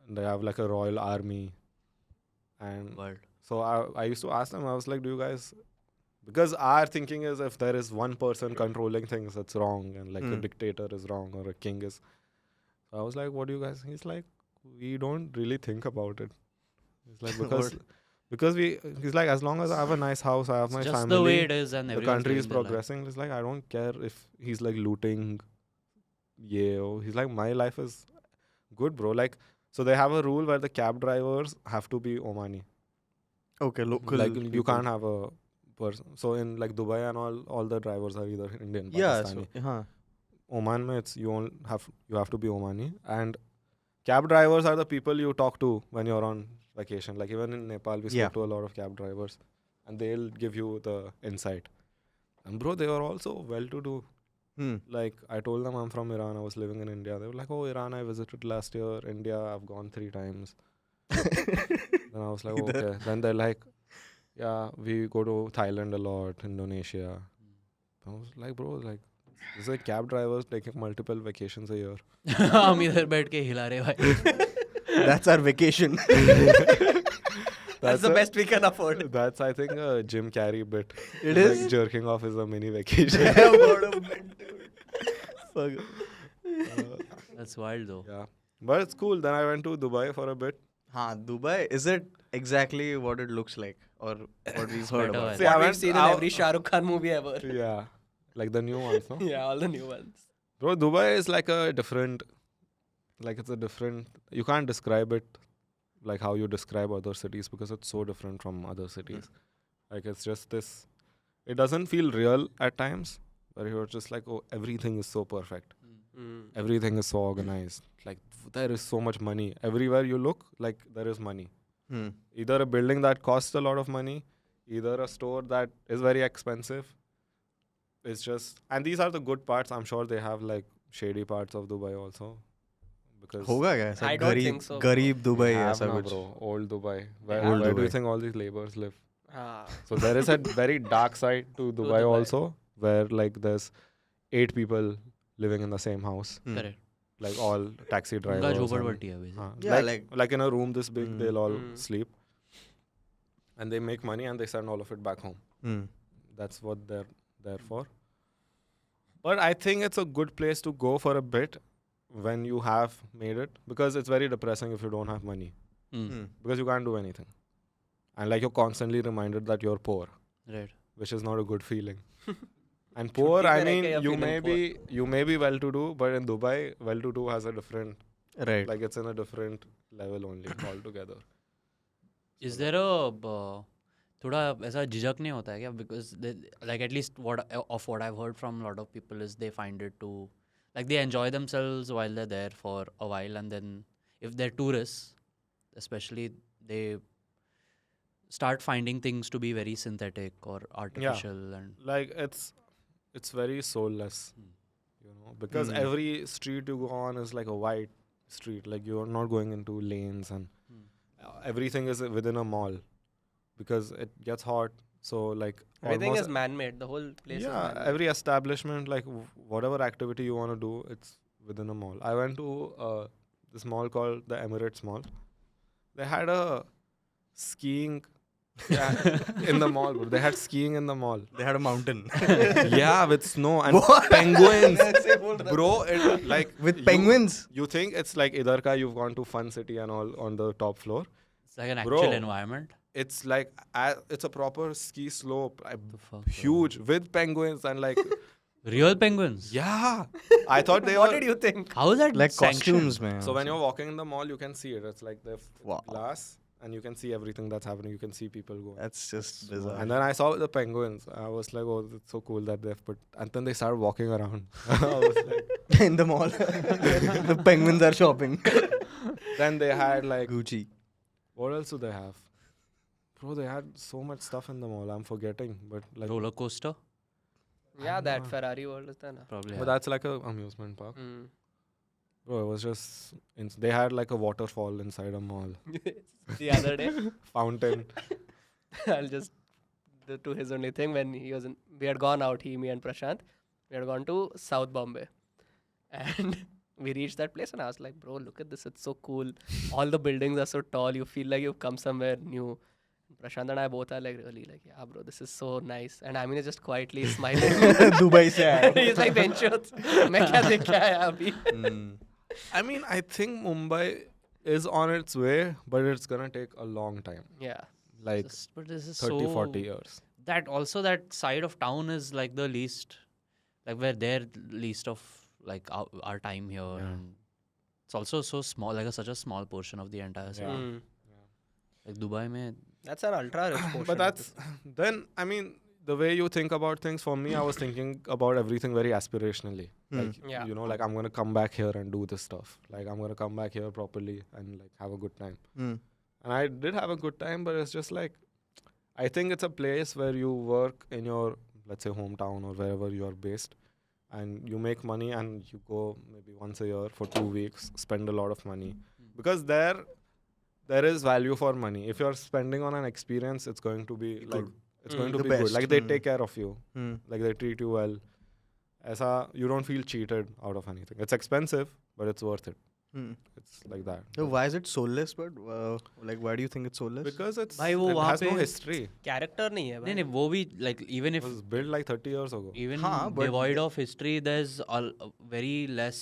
And they have like a royal army, and World. so I used to ask them. I was like, "Do you guys?" Because our thinking is if there is one person controlling things, that's wrong, and like a dictator is wrong or a king is. So I was like, "What do you guys?" He's like, "We don't really think about it." He's like because he's like, as long as I have a nice house, I have my It's just family. the way it is, and The everyone's country is living their life. progressing. It's like I don't care if he's like looting. Yeah, he's like my life is good, bro. Like so, they have a rule where the cab drivers have to be Omani. Okay, local. Like you people. can't have a person. So in like Dubai and all the drivers are either Indian, Yeah. Pakistani. So, हाँ. Oman mein it's you have to be Omani, and cab drivers are the people you talk to when you're on vacation. Like even in Nepal, we spoke Yeah. to a lot of cab drivers, and they'll give you the insight. And bro, they were also well-to-do. Like I told them I'm from Iran. I was living in India. They were like, "Oh, Iran, I visited last year. India, I've gone 3 times." Then I was like, "Okay." Then they're like, "Yeah, we go to Thailand a lot, Indonesia." I was like, "Bro, like." These are cab drivers taking multiple vacations a year. हम इधर बैठ के हिला रहे भाई. That's our vacation. That's the best we can afford. That's I think a Jim Carrey bit. It Like is? jerking off is a mini vacation. Fuck. That's wild though. Yeah, but it's cool. Then I went to Dubai for a bit. Dubai, is it exactly what it looks like or what we've heard better, about? I See, I What we've went seen in out- every Shah Rukh Khan movie ever. Yeah, like the new ones, no? Yeah, all the new ones. Bro, Dubai is like a different, like it's a different. You can't describe it like how you describe other cities because it's so different from other cities. Like it's just this. It doesn't feel real at times. where he was just like, oh, everything is so perfect. Mm. Everything is so organized. Like, there is so much money. Everywhere you look, like, there is money. Hmm. Either a building that costs a lot of money, either a store that is very expensive. It's just, and these are the good parts. I'm sure they have like shady parts of Dubai also. Because होगा क्या ऐसा I don't गरीब think so. गरीब we Dubai have ऐसा na, कुछ bro, old Dubai. Where, Old where do you Dubai. think all these laborers live? Ah. So there is a very dark side to Dubai Dubai. also, where like there's 8 people living in the same house, Hmm. Correct. like all taxi उनका drivers. and- झोपड़पट्टी है basically. हाँ, Yeah, like in a room this big, Hmm. they'll all Hmm. sleep, and they make money and they send all of it back home. Hmm. That's what they're there for. But I think it's a good place to go for a bit when you have made it, because it's very depressing if you don't have money, Hmm. because you can't do anything, and like you're constantly reminded that you're poor, Right. which is not a good feeling. And poor, I पे रह mean, के you're you may be well to do, but in Dubai, well to do has a different, Right. like it's in a different level only altogether. Is there a थोड़ा ऐसा झिझक नहीं होता है क्या? Because like at least what I've heard from a lot of people is they find it to like they enjoy themselves while they're there for a while, and then if they're tourists, especially, they start finding things to be very synthetic or artificial and Like it's very soulless, Hmm. you know, because Hmm. every street you go on is like a wide street, like you're not going into lanes, and Hmm. everything is within a mall, because it gets hot, so like Everything almost is man-made. The whole place is yeah, man-made. every establishment, like whatever activity you want to do, it's within a mall. I went to this mall called the Emirates Mall. They had a skiing in the mall, bro. They had skiing in the mall. They had a mountain. Yeah, with snow and penguins. Bro, it like With penguins. You think it's like Idarka, you've gone to Fun City and all on the top floor. it's like an Bro. actual environment. It's like it's a proper ski slope, The fuck, bro? huge with penguins and like Real penguins. yeah. I thought they What were. did you think? How is that Like sanctioned? costumes, man. So when you're walking in the mall, you can see it. It's like the Wow. glass, and you can see everything that's happening. You can see people going. That's just bizarre. And then I saw the penguins. I was like, oh, it's so cool that they've put. And then they started walking around. I was like, In the mall, the penguins are shopping. then they had like, Gucci. what else do they have? Bro, they had so much stuff in the mall. I'm forgetting, but like, Roller coaster? Yeah, that know. Ferrari world is there. Na? Probably. but that's like a amusement park. Mm. Bro, it was just. They had like a waterfall inside a mall, The other day, fountain. I'll just to his only thing when he was in, we had gone out, he, me, and Prashant. We had gone to South Bombay, and we reached that place, and I was like, "Bro, look at this! It's so cool. All the buildings are so tall. You feel like you've come somewhere new." Prashant and I both are like, really, like, yeah, bro, this is so nice. And I mean, is just quietly smiling. Dubai se aaya. He's like, "Benchos, मैं क्या देख के आया अभी?" Hmm. I mean, I think Mumbai is on its way, but it's gonna take a long time. Yeah. Like But this is 30, so 40 years. that also that side of town is like the least, like we're there least of like our time here, Yeah. and it's also so small, like such a small portion of the entire city. Yeah. Mm. Like Dubai mein, That's an ultra rich portion. But of that's this. then. I mean, the way you think about things. For me, I was thinking about everything very aspirationally. Hmm. Like Yeah. you know, like I'm gonna come back here and do this stuff. Like I'm gonna come back here properly and like have a good time. Hmm. And I did have a good time, but it's just like I think it's a place where you work in your, let's say, hometown or wherever you are based, and you make money and you go maybe once a year for 2 weeks, spend a lot of money, because there is value for money. If you're spending on an experience, it's going to be like it's going to The be good. best. Like they Mm. take care of you, Hmm. like they treat you well. Aisa, you don't feel cheated out of anything. It's expensive, but it's worth it. Hmm. It's like that. So why is it soulless? But like, why do you think it's soulless? Because it's भाई वो it वहाँ has no पे- history. Character नहीं है नहीं भाई. नहीं वो भी like even It if was built like 30 years ago. even हाँ, but devoid of history, there's very less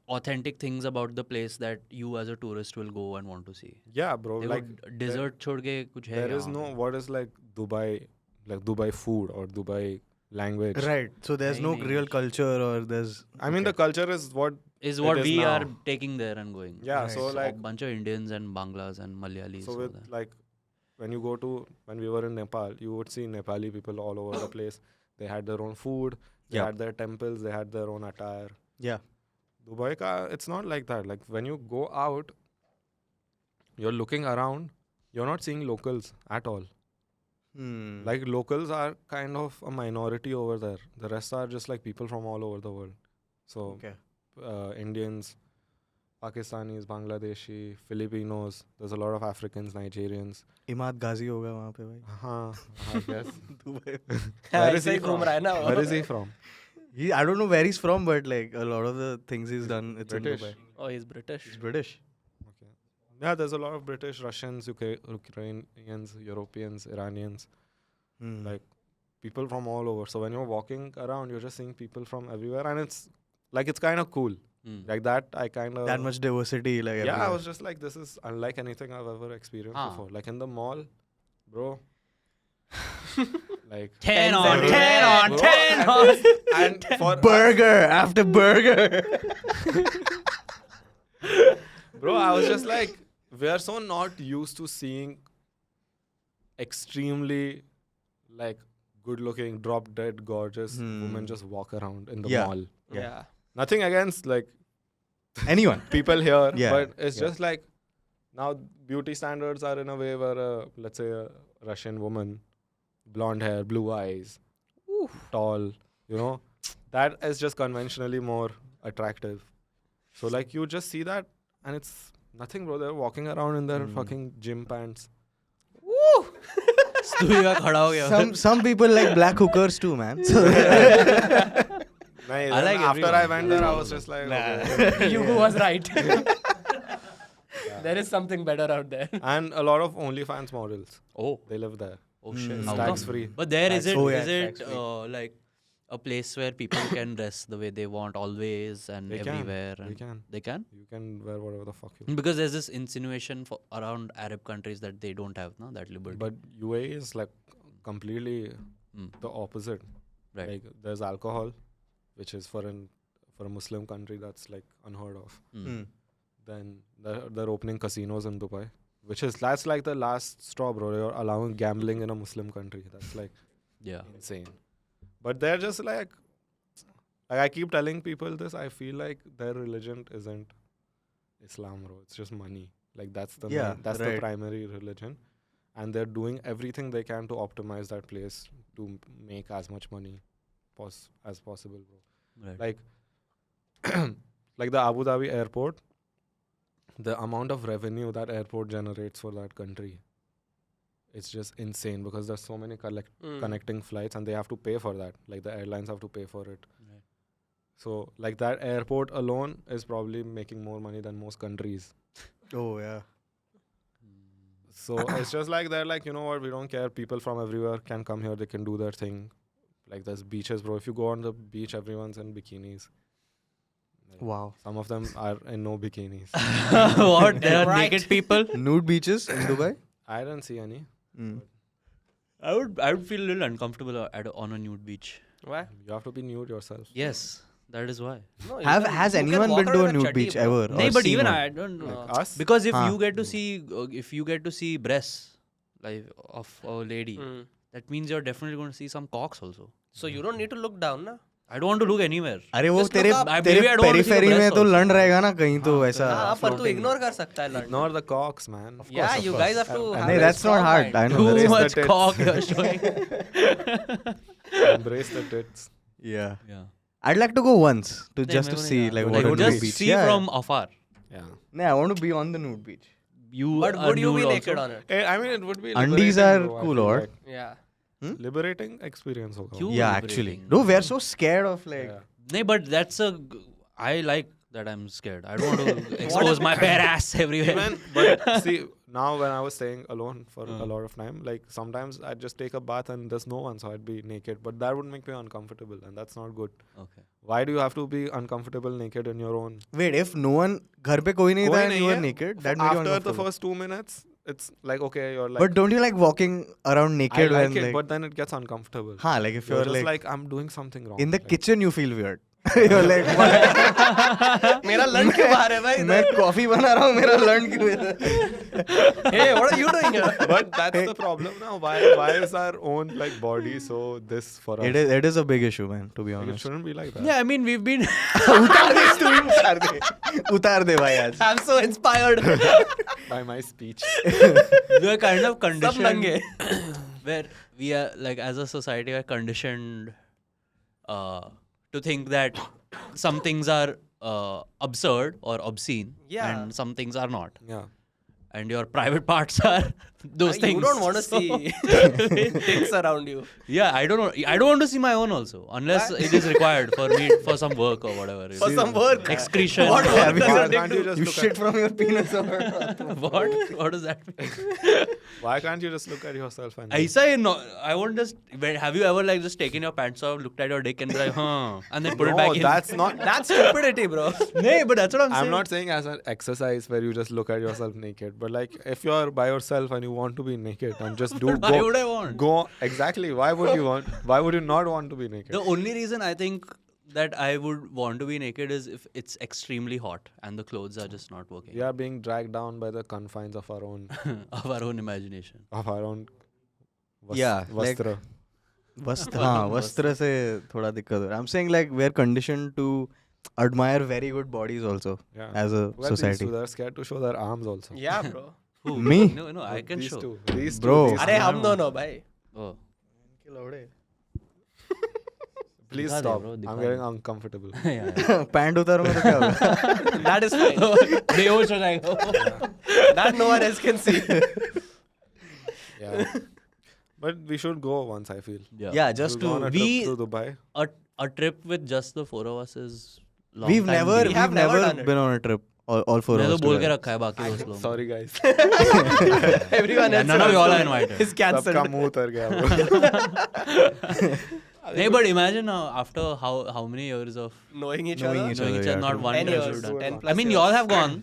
authentic things about the place that you as a tourist will go and want to see. Yeah, bro. देखो, Like desert छोड़ के कुछ है there is यहाँ no पे? what is like Dubai food or Dubai language. Right. So there's no नहीं, real नहीं. culture, or there's. I mean, the culture is what. is it what is we now. are taking there and going. Yeah. Right. So So like a bunch of Indians and Banglas and Malayalis. so over with there. like when we were in Nepal, you would see Nepali people all over the place. They had their own food, they Yeah. had their temples, they had their own attire. Yeah. Dubai it's not like that. Like when you go out, you're looking around, you're not seeing locals at all. Hmm. Like locals are kind of a minority over there. The rest are just like people from all over the world. So Okay. Indians, Pakistanis, Bangladeshi, Filipinos. There's a lot of Africans, Nigerians. Imad गाजी होगा वहाँ पे भाई. I guess. Dubai. Where is ऐसे he ही घूम from? रहा है ना वो. Where is he from? I don't know where he's from, but like a lot of the things he's done, it's British. in Dubai. Oh, he's British. He's British. Okay. Yeah, there's a lot of British, Russians, Ukrainians, Europeans, Iranians, Hmm. like people from all over. So when you're walking around, you're just seeing people from everywhere, and it's kind of cool. Mm. Like that, I kind of that much diversity, like Yeah, I everywhere. was just like, this is unlike anything I've ever experienced Ah. before. Like in the mall, bro. Like 10 on, Bro. 10 on, Bro, 10 on. and for burger after burger. bro, I was just like, we are so not used to seeing extremely like good-looking, drop-dead, gorgeous women just walk around in the Yeah. mall. Yeah. Nothing against like Anyone. people here, Yeah, but it's yeah. just like now beauty standards are in a way where let's say a Russian woman, blonde hair, blue eyes, tall, you know, that is just conventionally more attractive. So like you just see that and it's nothing, bro. They're walking around in their fucking gym pants. स्तूई का खड़ा हो गया. Some people like black hookers too, man. So Nahin, I like after everyone. I went there, I was just like, okay. You was right. There is something better out there. And a lot of OnlyFans models, Oh, they live there. oh shit. Mm. How Tax come? free. But there is it, Oh, yeah, is it tax-free. like a place where people can dress the way they want always and They can. everywhere? They And can. They can? You can wear whatever the fuck you. Because there's this insinuation around Arab countries that they don't have that liberty. But UAE is like completely Mm. the opposite. Right. Like there's alcohol, which is for a Muslim country that's like unheard of. Mm. Then they're opening casinos in Dubai, that's like the last straw, bro. You're allowing gambling in a Muslim country. That's like Yeah. insane. But they're just like I keep telling people this. I feel like their religion isn't Islam, bro. It's just money. Like that's the Yeah, the right. primary religion, and they're doing everything they can to optimize that place to make as much money as possible, bro. Right. Like like the Abu Dhabi airport, the amount of revenue that airport generates for that country, it's just insane because there's so many connecting flights and they have to pay for that. Like the airlines have to pay for it. Right. So like that airport alone is probably making more money than most countries. oh yeah. So it's just like they're like, you know what, we don't care. People from everywhere can come here. They can do their thing. Like there's beaches, bro. If you go on the beach, everyone's in bikinis. Like, Wow. some of them are in no bikinis. What? There are Right. naked people? Nude beaches in Dubai. I didn't see any. Mm. I would feel a little uncomfortable on a nude beach. Why? You have to be nude yourself. Yes, that is why. No, you Has you can anyone walk been to around a in nude chaddi, beach bro. ever? No, or but seen even one? I don't know. Like us? Because if Huh. you get to see breasts like of a lady, Mm. that means you're definitely going to see some cocks also. So you don't need to look down, na? I don't want to look anywhere. अरे वो Just look तेरे up. तेरे Maybe I don't want to see the periphery में breast तो also. लंड रहेगा ना कहीं तो वैसा. हाँ, पर तू floating. ignore कर सकता है लंड. Ignore the cocks, man. Yeah, you guys have to. have नहीं, a that's not strong hard. mind. I know. Too Raise the much tits. cock you're showing. Embrace the tits. Yeah. Yeah. I'd like to go once to just to मैं see बोला, like like, what a nude just beach. see Yeah. from afar. Yeah. No, I want to be on the nude beach. You But are would you be nude naked also. on it? I mean, it would be. Undies liberating, are bro, I cool, feel or? like. Yeah. Liberating experience hoga. Cute. Yeah, actually. liberating. No, we're so scared of like. Yeah. No, but that's I like that I'm scared. I don't want to expose my bare ass everywhere. Even, but see, now when I was staying alone for a lot of time, like sometimes I'd just take a bath and there's no one, so I'd be naked. But that would make me uncomfortable, and that's not good. Okay. Why do you have to be uncomfortable naked in your own? Wait, if no one घर पे कोई नहीं था कोई and नहीं you were है, naked, that made you After the uncomfortable. first 2 minutes, it's like okay, you're like. But don't you like walking around I naked like when it, like? but then it gets uncomfortable. हाँ, like if You're you're just like I'm doing something wrong. in the like, kitchen, you feel weird. You're like, what? मेरा लंड क्यों बाहर है भाई? मैं coffee बना रहा हूँ, मेरा लंड क्यों इधर? Hey, what are you doing here? But that's the problem now. Why is our own like body so this for us? It is a big issue, man. To be Like, it honest. shouldn't be like that. Yeah, I mean, we've been. उतार दे भाई आज. I'm so inspired. By my speech. We're kind of सब conditioned. नंगे. Where we are, like, as a society, we're conditioned to think that some things are absurd or obscene, Yeah. and some things are not. Yeah. And your private parts are those things. You don't want to So- see things around you. Yeah, I don't know. I don't want to see my own also, unless it is required for me for some work or whatever. For some work. Excretion. What work Have you- does Why your dick can't do? you just You look shit from your penis or What does that mean? Why can't you just look at yourself and Aisa, I won't just. Have you ever like just taken your pants off, looked at your dick, and be like, huh, and then put it No, back in? that's not. That's stupidity, bro. No, but that's what I'm saying. I'm not saying as an exercise where you just look at yourself naked, but like if you're by yourself and you want to be naked and just do Why would I want? go exactly. Why would you want? Why would you not want to be naked? The only reason I think that I would want to be naked is if it's extremely hot and the clothes are just not working. We are being dragged down by the confines of our own Of our own imagination. Yeah, like- vastra. वस्त्र हाँ वस्त्र से थोड़ा दिक्कत हो रहा है. I'm saying like we're conditioned to admire very good bodies also Yeah. as a Well, society. these two, they're scared to show their arms also. Yeah, bro. Who? Me? No, I can these show. Two. These Bro. two. These अरे two. हम दोनों भाई. Oh. Please दिखा दे stop. bro, I'm दिखा getting दे. uncomfortable. Yeah. Pant उतारूंगा तो क्या होगा? That is fine. बेहोश हो जाएगा. That no one else can see. Yeah. But we should go once, I feel. Yeah, just We'll go on to a we- trip to Dubai. A trip with just the four of us is. Long we've time never deal. We have we've never never done it. been on a trip all four मैंने of तो us बोल के together. रखा है बाकी दोस्त लोग. Sorry guys. Everyone else. None of you all are also invited. is cancelled. सबका मुंह उतर गया bro. No, but imagine after how many years of Knowing each Knowing other. each knowing other, each other, yeah, not true. one 10 trip years. you've done. 10 I plus mean, years. y'all have gone.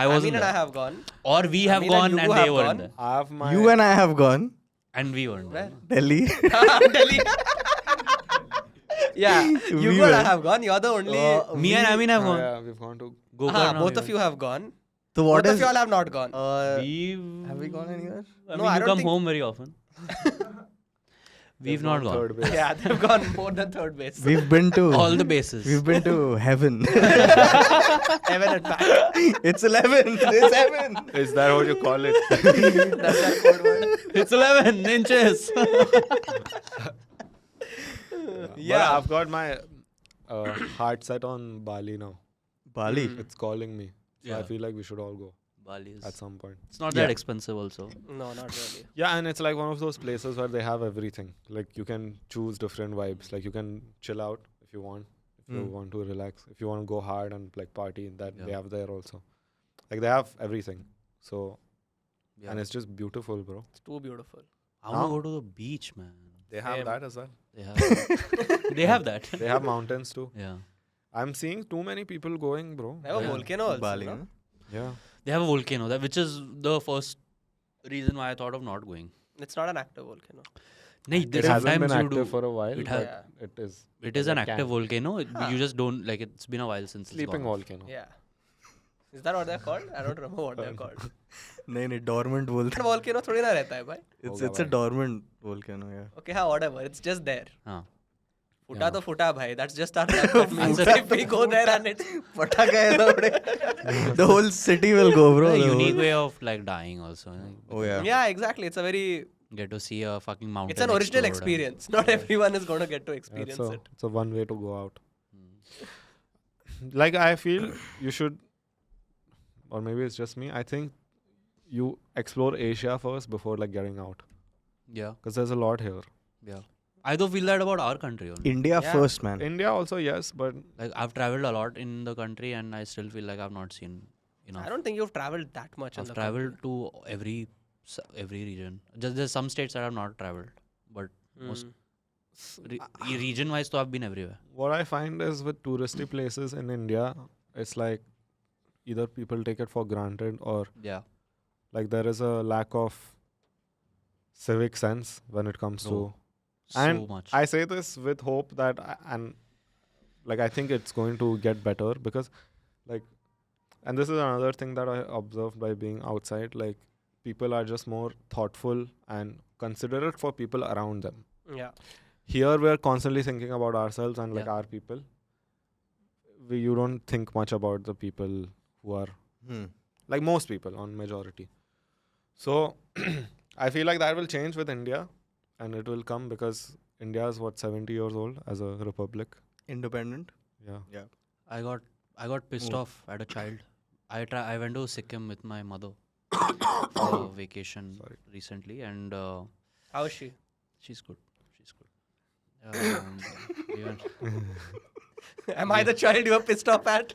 I wasn't Amin and I there. have gone. Or we have Amin and gone and Yugo they have weren't gone. there. I have my. You and I have gone And we weren't there. Delhi. Delhi. Yeah, you We and I went. have gone. You're the only. Me and Amin have gone. Yeah, we've gone to. Gokarna, both we of you have gone. So what Both is? of you all have not gone. We've Have we gone anywhere? I No, mean, I you don't come think- home very often. We've not gone. Third base. Yeah, they've gone more than third base. We've been to All the bases. We've been to heaven. Heaven and back. It's 11. It's heaven. Is that what you call it? That's their code word. It's 11 inches. Yeah, I've got my heart set on Bali now. Bali. It's calling me. So I Yeah. feel like we should all go Bali is. at some point. It's not Yeah. that expensive also. No, not really. Yeah, and it's like one of those places where they have everything. Like you can choose different vibes. Like you can chill out if you want. If you Mm. want to relax. If you want to go hard and like party, that they Yeah. have there also. Like they have everything. So Yeah. and it's just beautiful, bro. It's too beautiful. I want to go to the beach, man. They have Same. that as well. They have, they have that. They have mountains too. Yeah. I'm seeing too many people going, bro. They have a Yeah. volcano also. Bali. no? no? Yeah. They have a volcano, which is the first reason why I thought of not going. It's not an active volcano. Nahi, It there hasn't been sometimes you active do. for a while. It but has- it is. It is an active can. volcano. Huh. You just don't like. It's been a while since Sleeping it's gone. volcano. Yeah. Is that what they're called? I don't remember what they're called. नहीं dormant volcano. volcano थोड़ी ना रहता है भाई. It's होगा a भाई. dormant volcano. Yeah. Okay, हाँ, whatever. It's just there. हाँ. फूटा Yeah. तो फूटा भाई. That's just our luck. That means Fooटा if we go there and it's पटाखा ऐसा उड़े. The whole city will go, bro. A The unique whole- way of like dying also. Oh yeah. yeah, exactly. It's a very Get to see a fucking mountain. it's an original explode and- experience. Not everyone is going to get to Yeah, experience it. it's a one way to go out. Hmm. Like I feel you should, or maybe it's just me. I think you explore Asia first before like getting out, Yeah. because there's a lot here. Yeah. I don't feel that about our country only. India Yeah. first, man. India also yes, but Like I've traveled a lot in the country and I still feel like I've not seen enough. I don't think you've traveled that much. I've traveled to every region. Just there's some states that I've not traveled, but most region wise, so I've been everywhere. what I find is with touristy places in India, it's like either people take it for granted or Yeah. like there is a lack of civic sense when it comes Bro. to. And So much. I say this with hope that and like I think it's going to get better because like, and this is another thing that I observed by being outside, like people are just more thoughtful and considerate for people around them. Yeah. Here we're constantly thinking about ourselves and like Yeah. our people. You don't think much about the people who are like most people on majority. So I feel like that will change with India, and it will come because India is what 70 years old as a republic. Independent. Yeah. I got pissed Oh. off at a child. I went to Sikkim with my mother for vacation Sorry. recently, and How is she? she's good. She's good. We went, Am I the child you are pissed off at?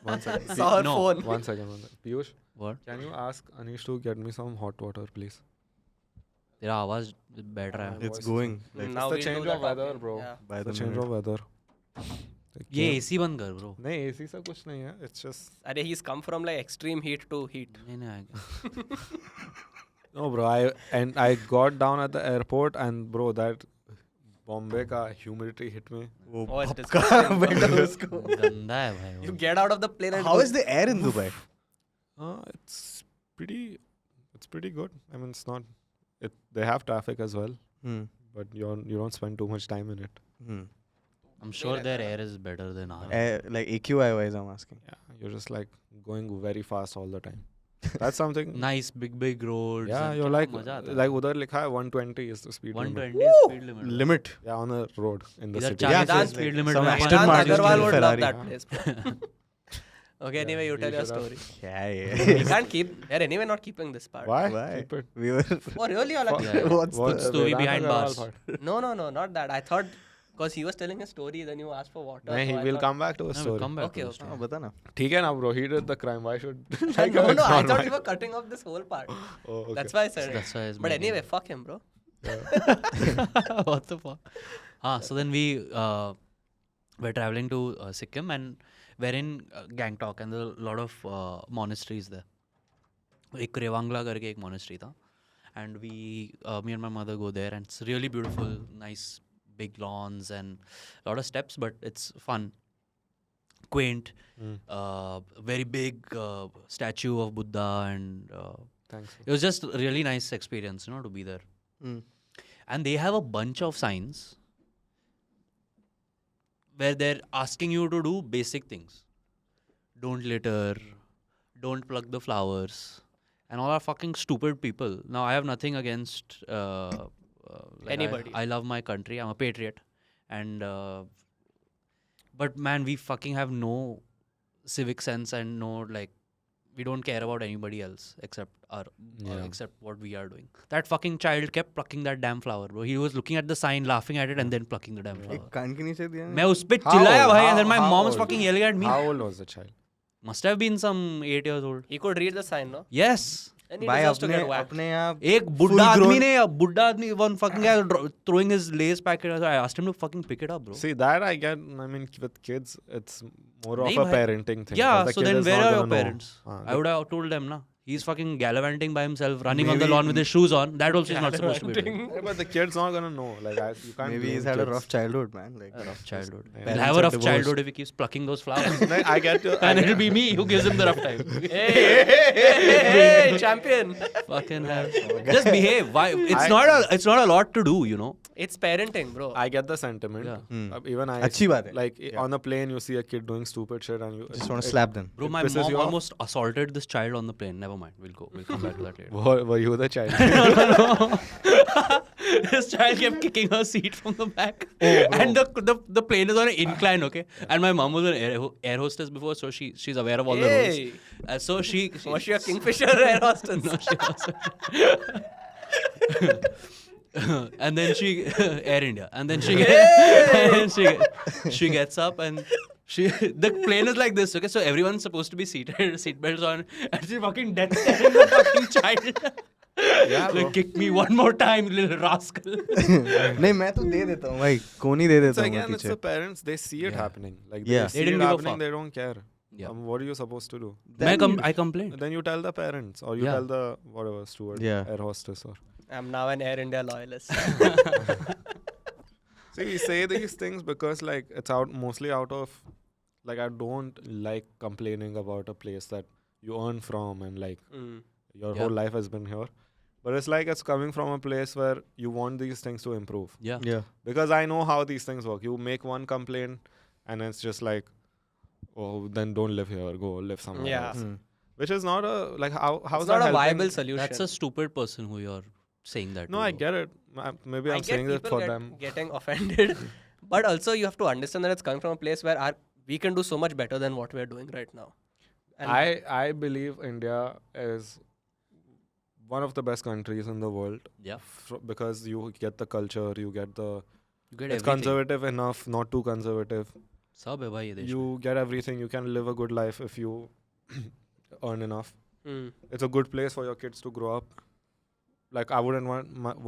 1 second. Saw her No. phone. 1 second. 1 second. Piyush, what? can you ask Anish to get me some hot water, please? तेरा आवाज बैठ रहा है. It's voice- going. Like, Now the we'll change do the of weather, talking. bro. Yeah. by The the change minute. of weather. ये AC बंद कर bro. नहीं AC से कुछ नहीं है. It's just Arey, he's come from like extreme heat to heat. नहीं आएगा. no, bro. I got down at the airport and bro, that Bombay का humidity hit me. वो Oh, it's भपका disgusting. बैठा उसको. गंदा है भाई You वो. get out of the plane and How is the air in Dubai? It's pretty good. I mean, it's not. They have traffic as well, but you don't spend too much time in it. I'm sure their air is better than ours. Air, like AQI wise, I'm asking. Yeah, you're just like going very fast all the time. That's something. Nice big roads. Yeah, and you're क्या like मजा आता है. like उधर लिखा है 120 is the speed limit. 120 is speed limit. Limit. Yeah, on a road in the इधर city. 40 Yeah, का so it's speed like limit some में Aston Vedant Martin Agarwal to would love Ferrari. that place. Bro. Okay, Yeah, anyway, you we tell your should have- story. Yeah, We yeah. can't keep. They're anyway not keeping this part. Why? Why? Keep it. We were. Oh, really? Or like, Yeah. What's What- the story Vedant behind Agarwal bars. part. No, not that. I thought because he was telling a story, then you asked for water. No, so he I will thought- come back to a No, story. we'll come back Okay, to okay. the story. हाँ बता ना. ठीक है ना, bro. He did the crime. Why should? No, I ignore thought my- you were cutting off this whole part. Oh, okay. That's why I said it. That's why it's But making- anyway, fuck him, bro. What the fuck? So then we were traveling to Sikkim, and we're in Gangtok, and there are a lot of monasteries there. एक रेवांगला करके एक monastery था, and me and my mother go there, and it's really beautiful, nice big lawns and a lot of steps, but it's fun, quaint, very big statue of Buddha, and Thanks. it was just a really nice experience, to be there. And they have a bunch of signs where they're asking you to do basic things. Don't litter, don't pluck the flowers, and all are fucking stupid people. Now, I have nothing against Anybody. I love my country. I'm a patriot, and but man, we fucking have no civic sense and no we don't care about anybody else except except what we are doing. That fucking child kept plucking that damn flower, bro. He was looking at the sign, laughing at it, and then plucking the damn flower. एक कान के नीचे दिया. मैं उस पे How चिल्लाया old? भाई, and then my How mom was old? fucking yelling at me. How old was the child? Must have been some 8 years old. He could read the sign, no? Yes. And he भाई deserves to अपने get whacked. अपने यहाँ एक बुड्ढा आदमी one fucking guy throwing his lace packet. I asked him to fucking pick it up, bro. See, that I get. I mean, with kids, it's more of नहीं a भाई. parenting thing. Yeah, 'cause the so kid then is where not are your gonna know. parents? Ah, I would have told them, na. He's fucking gallivanting by himself, running on the Maybe- lawn with his shoes on. That also is not supposed to be doing. Yeah, but the kid's not gonna know. Like, you can't. maybe blame he's had a kids. rough childhood, man. Like A rough childhood. Yeah. He'll Parents have a are rough divorced. childhood if he keeps plucking those flowers. No, I get you. And it'll be me who gives him the rough time. Hey, champion! Fucking hell. Just behave. Why? It's not a lot to do, It's parenting, bro. I get the sentiment. Yeah. Even I. अच्छी बात है. Like on a plane, you see a kid doing stupid shit, and you Just want to slap them. Bro, It my pisses mom you off? almost assaulted this child on the plane. Never mind. We'll come back to that later. Were you the child? No. This child kept kicking her seat from the back. And the plane is on an incline, okay? And my mom was an air hostess before, so she's aware of all the rules. Hey! So she Was she a Kingfisher air hostess? No, she wasn't. And then she Air India, and then she she gets up and the plane is like this, okay? So everyone's supposed to be seated, seatbelts on, and she fucking death staring the fucking child. Yeah, bro. Like, kick me one more time, little rascal. नहीं मैं तो दे देता हूँ भाई. कोनी दे So देता हूँ मैं again, it's the पीछे. parents. They see it Yeah. happening. Like Yeah. they see They didn't it give a happening. fuck. They don't care. Yeah. What are you supposed to do? I complained. Then you tell the parents, or you Yeah. tell the whatever steward, Yeah. air hostess, or. I'm now an Air India loyalist. See, we say these things because like it's mostly out of like I don't like complaining about a place that you earn from and like your Yeah. whole life has been here. But it's like it's coming from a place where you want these things to improve. Yeah. Yeah. Because I know how these things work. You make one complaint and it's just like, oh, then don't live here, go live somewhere Yeah. else. Hmm. Which is not a like how's It's that not a helping? viable solution. That's a stupid person who you're saying that. No, to, I though. get it. Maybe I I'm get saying it people for them. getting offended, but also you have to understand that it's coming from a place where we can do so much better than what we're doing right now. And I believe India is one of the best countries in the world Yeah. because you get the culture, you get the You get it's everything. conservative enough, not too conservative. सब है भाई ये देश में. You get everything. You can live a good life if you earn enough. Mm. It's a good place for your kids to grow up. Like I wouldn't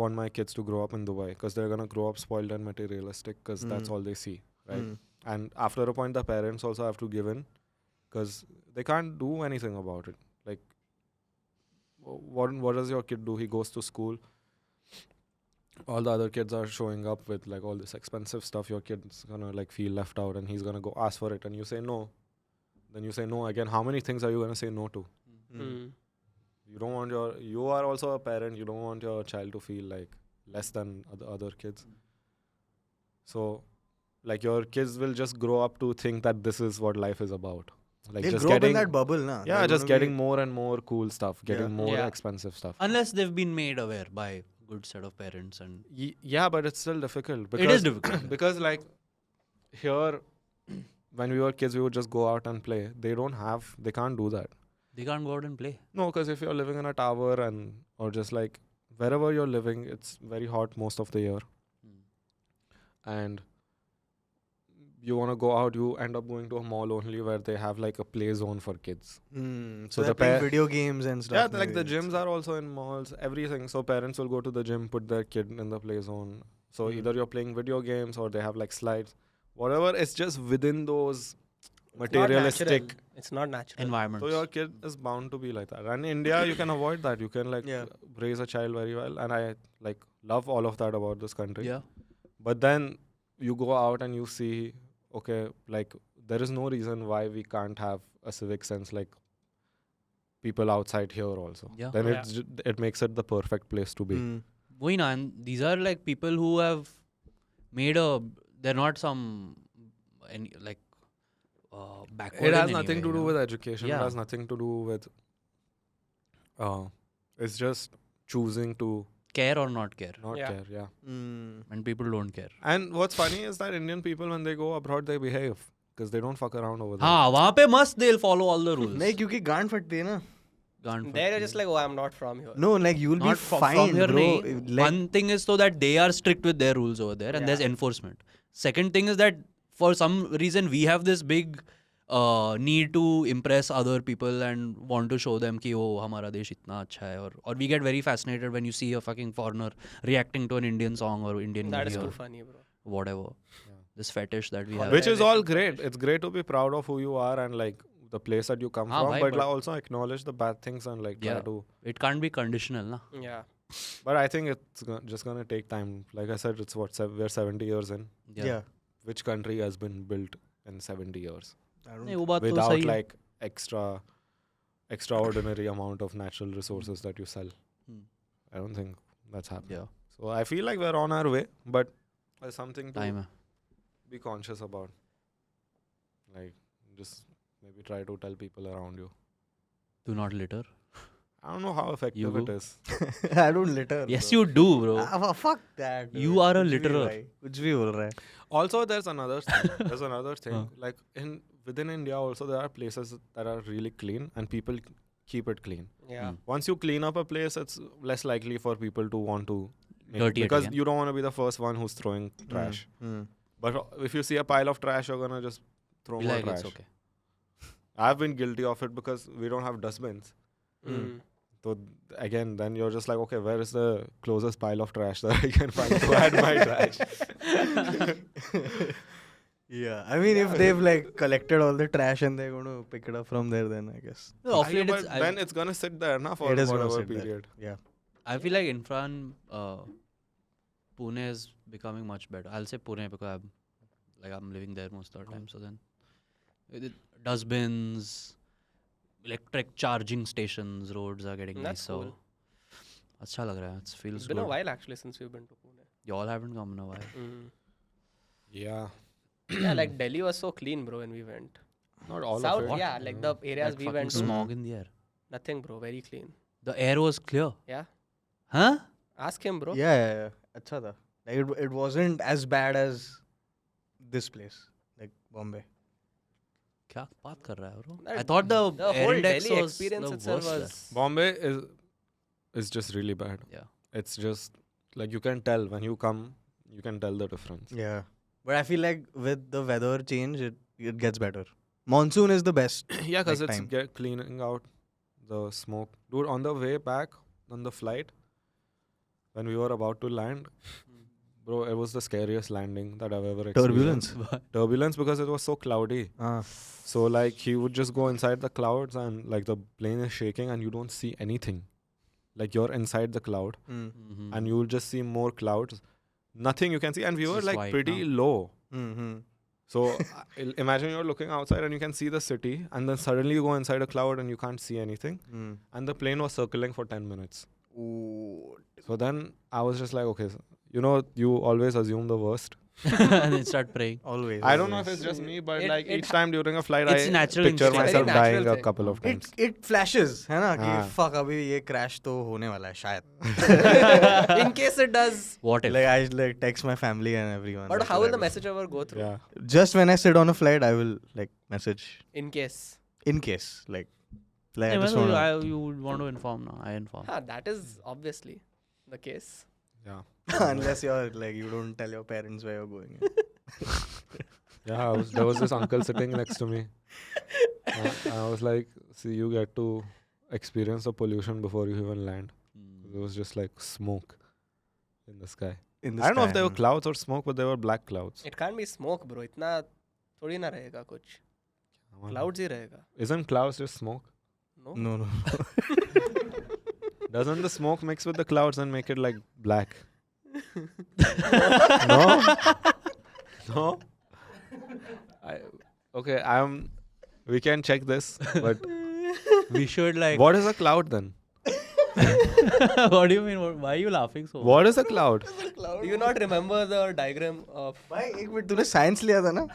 want my kids to grow up in Dubai because they're gonna grow up spoiled and materialistic because that's Mm. all they see, right? Hmm. And after a point, the parents also have to give in because they can't do anything about it. Like, what does your kid do? He goes to school. All the other kids are showing up with like all this expensive stuff. Your kid's gonna like feel left out, and he's gonna go ask for it, and you say no. Then you say no again. How many things are you gonna say no to? Mm. You don't want you are also a parent. You don't want your child to feel like less than other kids. So, like your kids will just grow up to think that this is what life is about. Like They'll just grow up in getting that bubble, na. yeah, They're just gonna getting more and more cool stuff, getting Yeah. more Yeah. expensive stuff. Unless they've been made aware by a good set of parents and Yeah, but it's still difficult. Because it is difficult. because like here, when we were kids, we would just go out and play. They can't do that. They can't go out and play. No, because if you're living in a tower or just like wherever you're living, it's very hot most of the year, and you want to go out, you end up going to a mall only where they have like a play zone for kids. So So they're the playing pa- video games and stuff. Yeah, like the maybe. gyms are also in malls, everything. So parents will go to the gym, put their kid in the play zone. So either you're playing video games or they have like slides, whatever. It's just within those It's not materialistic. natural. It's not natural. Environments. So your kid is bound to be like that. And in India, you can avoid that. You can like Yeah. raise a child very well. And I like love all of that about this country. Yeah. But then you go out and you see, okay, like there is no reason why we can't have a civic sense like people outside here also. Yeah. Then Yeah. it makes it the perfect place to be. Hmm. Why not? And these are like people who have made a. They're not some any like backward. It has in nothing any to way, do you with know? education. Yeah. It has nothing to do with. It's just choosing to Care or not care, not Yeah. care. Yeah. Hmm. and people don't care. And what's funny is that Indian people, when they go abroad, they behave because they don't fuck around over there. हाँ वहाँ पे must they'll follow all the rules. नहीं क्योंकि गांड फटती है ना. गांड They're फटती just है. like, oh, I'm not from here. No, like you'll be Not fine, from here bro. नहीं. Like, One thing is so that they are strict with their rules over there, and there's Yeah. enforcement. Second thing is that for some reason we have this big need to impress other people and want to show them कि oh हमारा देश इतना अच्छा है or we get very fascinated when you see a fucking foreigner reacting to an Indian song or Indian That is movie too or funny, bro. whatever. This fetish that we have. Which is all great. It's great to be proud of who you are and like the place that you come हाँ from, भाई, but but- like, also acknowledge the bad things and like try Yeah. to. It can't be conditional, na. Yeah. But I think it's just gonna take time. Like I said, it's we're 70 years in. yeah. Which country has been built in 70 years I don't नहीं वो बात तो without सही है. like extraordinary amount of natural resources that you sell? Hmm. I don't think that's happening. Yeah, So I feel like we're on our way, but there's something to time है. be conscious about. Like, just maybe try to tell people around you. Do not litter. I don't know how effective You it go. is. I don't litter. Yes, bro. you do, bro. Fuck that. You dude. are a कुछ भी litterer. भाई, कुछ भी बोल रहा है. Also, there's another thing. There's another thing. Huh. Like within India, also there are places that are really clean, and people keep it clean. Yeah. Hmm. Once you clean up a place, it's less likely for people to want to Dirty it because again. you don't want to be the first one who's throwing trash. Hmm. But if you see a pile of trash, you're gonna just throw Be more like, trash. it's okay. I've been guilty of it because we don't have dustbins. Mm. So again, then you're just like, okay, where is the closest pile of trash that I can find to add my trash? Yeah, I mean, if they've like collected all the trash and they're going to pick it up from there, then I guess. No, of late But it's, then it's gonna sit there na for It is gonna whatever sit there. period. Yeah. I feel like Infran Pune is becoming much better. I'll say Pune because I'm living there most of the time. So then, dustbins, electric charging stations, roads are getting That's nicer. cool. अच्छा लग रहा है. It feels It's been good. a while actually since we've been to Pune. You all haven't come in a while. Yeah. Yeah, like Delhi was so clean, bro, when we went. Not all South, of it. yeah, like the areas That we fucking went to. smog in the air. Nothing, bro, very clean. The air was clear. Yeah. Huh? Ask him, bro. Yeah. अच्छा था. Like it wasn't as bad as this place, like Bombay. क्या बात कर रहा है bro? That- I thought the The air whole index Delhi was experience the itself worst was. Bombay is just really bad. Yeah. It's just like you can tell when you come, you can tell the difference. Yeah. But I feel like with the weather change, it gets better. Monsoon is the best. Yeah, because Like it's time. cleaning out the smoke. Dude, on the way back on the flight, when we were about to land, bro, it was the scariest landing that I've ever experienced. Turbulence. Turbulence because it was so cloudy. Ah. So like he would just go inside the clouds and like the plane is shaking and you don't see anything. Like you're inside the cloud Mhm. and you'll just see more clouds. Nothing you can see. And we It's were just like white pretty now. low. Mm-hmm. So imagine you're looking outside and you can see the city and then suddenly you go inside a cloud and you can't see anything. Mm. And the plane was circling for 10 minutes. Ooh. So then I was just like, okay, so, you know, you always assume the worst. And then start praying. Always. I don't know if always. it's just me, but It- like it each time during a flight, It's I natural picture instinct. myself Very natural dying a thing. couple of times. It flashes, है ना कि हाँ. fuck अभी ये crash तो होने वाला है शायद. In case it does. What if? Like I like text my family and everyone. But like, how will the whatever. message ever go through? Yeah. Just when I sit on a flight, I will like message In case. in case like I Yeah, just well, wanna, you would want to inform now. I inform. That is obviously the case. Yeah. unless you're like you don't tell your parents where you're going. Yeah, there was this uncle sitting next to me. I was like, see, you get to experience the pollution before you even land. It was just like smoke in the sky. In the I don't know if sky, they were clouds or smoke, but they were black clouds. It can't be smoke, bro. इतना थोड़ी ना रहेगा कुछ. Clouds ही रहेगा. Isn't clouds just smoke? No. No. Doesn't the smoke mix with the clouds and make it like black? No? No? Okay, we can check this, but We should like. what is a cloud then? What do you mean? Why are you laughing so? What is a cloud? Do you not remember the diagram of? भाई एक minute तूने science लिया था ना?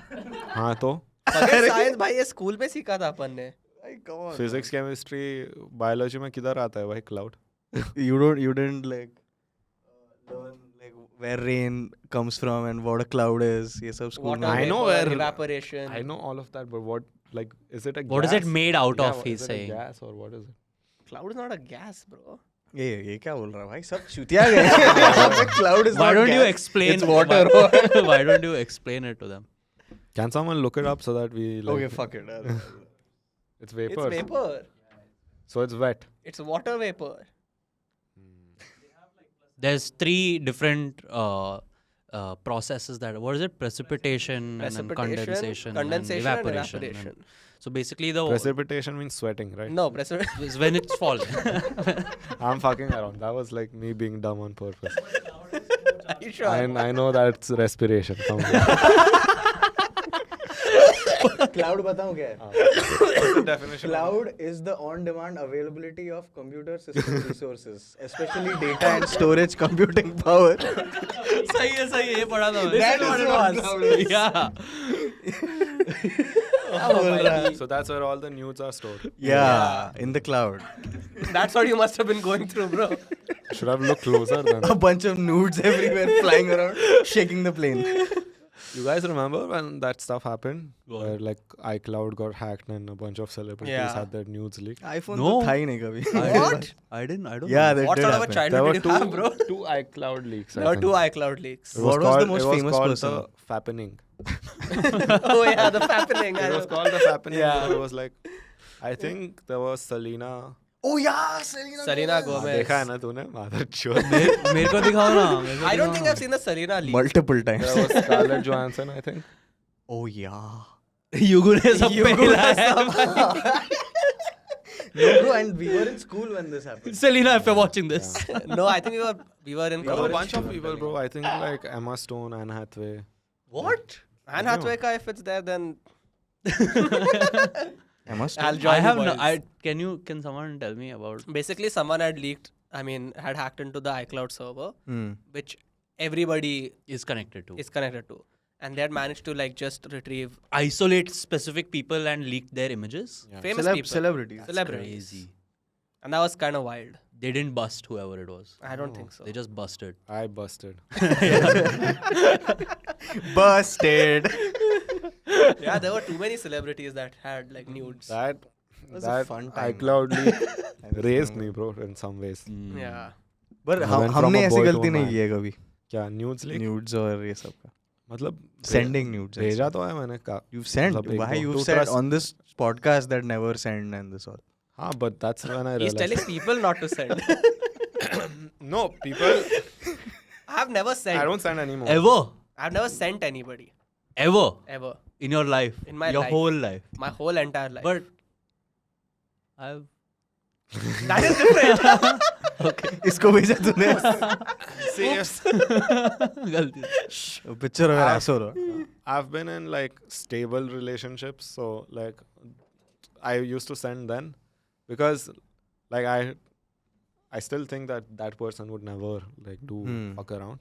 हाँ तो अगर science भाई ये स्कूल में सीखा था अपन ने. भाई come on. Physics chemistry biology में किधर आता है भाई cloud? You didn't like learn like where rain comes from and what a cloud is. ये सब school Water में. I know vapor, where- evaporation. I know all of that, but what like is it a What is gas? it made out Yeah, of? He's is it a saying. gas or what is it? Cloud is not a gas, bro. ये क्या बोल रहा है भाई सब चुतिया गए हैं. Cloud is Why not don't you gas. explain? It's water. Why don't you explain it to them? Can someone look it up so that we like Okay, fuck it. it's vapor. It's vapor. So it's wet. It's water vapor. There's 3 different processes that. What is it? Precipitation, and then condensation, condensation and and evaporation. evaporation. So basically, the Precipitation means sweating, right? No, precipitation. is when it's falling. I'm fucking around. That was like me being dumb on purpose. Are you sure? I know that's respiration. Come on. Cloud बताऊं क्या है? What's the definition? Cloud is the on-demand availability of computer system resources, especially data and storage computing power. सही है ये पढ़ा था That is what cloud is. Yeah. So that's where all the nudes are stored. Yeah, in the cloud. That's what you must have been going through, bro. Should have looked closer then. A bunch of nudes everywhere flying around, shaking the plane. You guys remember when that stuff happened? What? Where like iCloud got hacked and a bunch of celebrities Yeah. had their nudes leaked. iPhone No. तो था ही नहीं कभी. What? I don't Yeah, know. that What did sort of a happen. There childhood were did you have, bro? two iCloud leaks. I There were think. 2 iCloud leaks. It What was the called- most it was famous called person? The Fappening. Oh yeah, the fappening. It was called the Fappening. Yeah. So it was like, I think there was Selena. Oh yeah, Selena. Selena Gomez. Gomez. देखा है ना तूने? Mother sure. मेरे को दिखाओ ना. I don't think I've seen the Selena leak. Multiple times. There was Scarlett Johansson, I think. Oh yeah. युगु ने सब युगु पहला ने है. No, bro, and we were in school when this happened. Selena, if you're watching this. No, I think we were in There were a college. bunch of people, bro. I think like Emma Stone, Anne Hathaway. What? Anne Hathaway ka, if it's there, then Emma Stone? I'll join I you have no. boys. Can someone tell me about? Basically, someone had leaked. Had hacked into the iCloud server, which everybody Is connected to. is connected to, and they had managed to like just retrieve Isolate specific people and leak their images. Yeah. famous people, Celebrities. celebrities, Crazy. and that was kind of wild. They didn't bust whoever it was. I don't think so. They just busted. I busted. Busted. Yeah, there were too many celebrities that had like nudes. That was a that fun time. iCloud leak raised me, bro, in some ways. Yeah. But I went from हमने a ऐसी boy to गलती a नहीं man. की है कभी. क्या nudes leak? Nudes और ये सब का. मतलब Sending nudes. and भेजा stuff. तो है मैंने का. You've sent. मतलब एक Why दो. you've To said trust- on this podcast that never send and this all. हाँ, but that's when I He's realized. telling people not to send. No, people. I've never sent. I don't send anymore. Ever? I've never sent anybody Ever? ever In your life? in my your life, whole life? my whole entire life. But I've that is different. इसको भेजा तूने. Serious. गलती से. Picture of an asshole. I've been in like stable relationships, so like I used to send then because like I still think that person would never like do fuck around.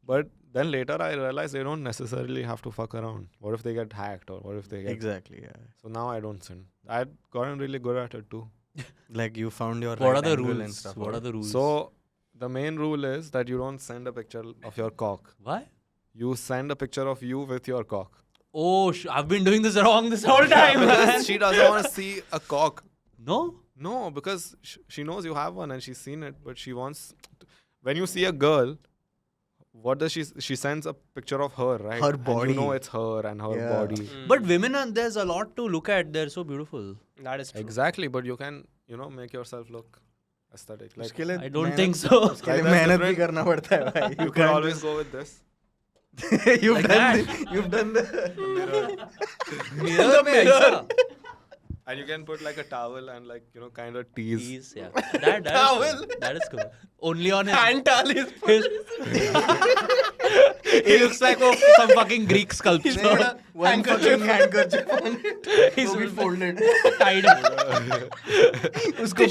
But then later I realized they don't necessarily have to fuck around. What if they get hacked or what if they get Exactly. Yeah. So now I don't send. I'd gotten really good at it too. Like you found your. What right are the angle and rules? stuff. What are the rules? So the main rule is that you don't send a picture of your cock. Why? You send a picture of you with your cock. Oh, I've been doing this wrong this whole time. Because she doesn't want to see a cock. No? No, because she knows you have one and she's seen it, but she wants. When you see a girl, what does she sends a picture of her, right? Her And body. you know it's her and her Yeah. body. But women, there's a lot to look at. They're so beautiful. That is true. Exactly, but you can, make yourself look aesthetic. Like उसके लिए I don't मेहनत- think so. उसके लिए Like that's मेहनत भी different. करना पड़ता है भाई. you can always go with this. You've Like done. that. You've done the. Mirror में ऐसा. And you can put like a towel and like, kind of tease. Please, yeah. That is cool. That is cool. Only on his. And towel is his he looks like some fucking Greek sculpture. One fucking handkerchief on it. He's वो भी folded. tied. उसको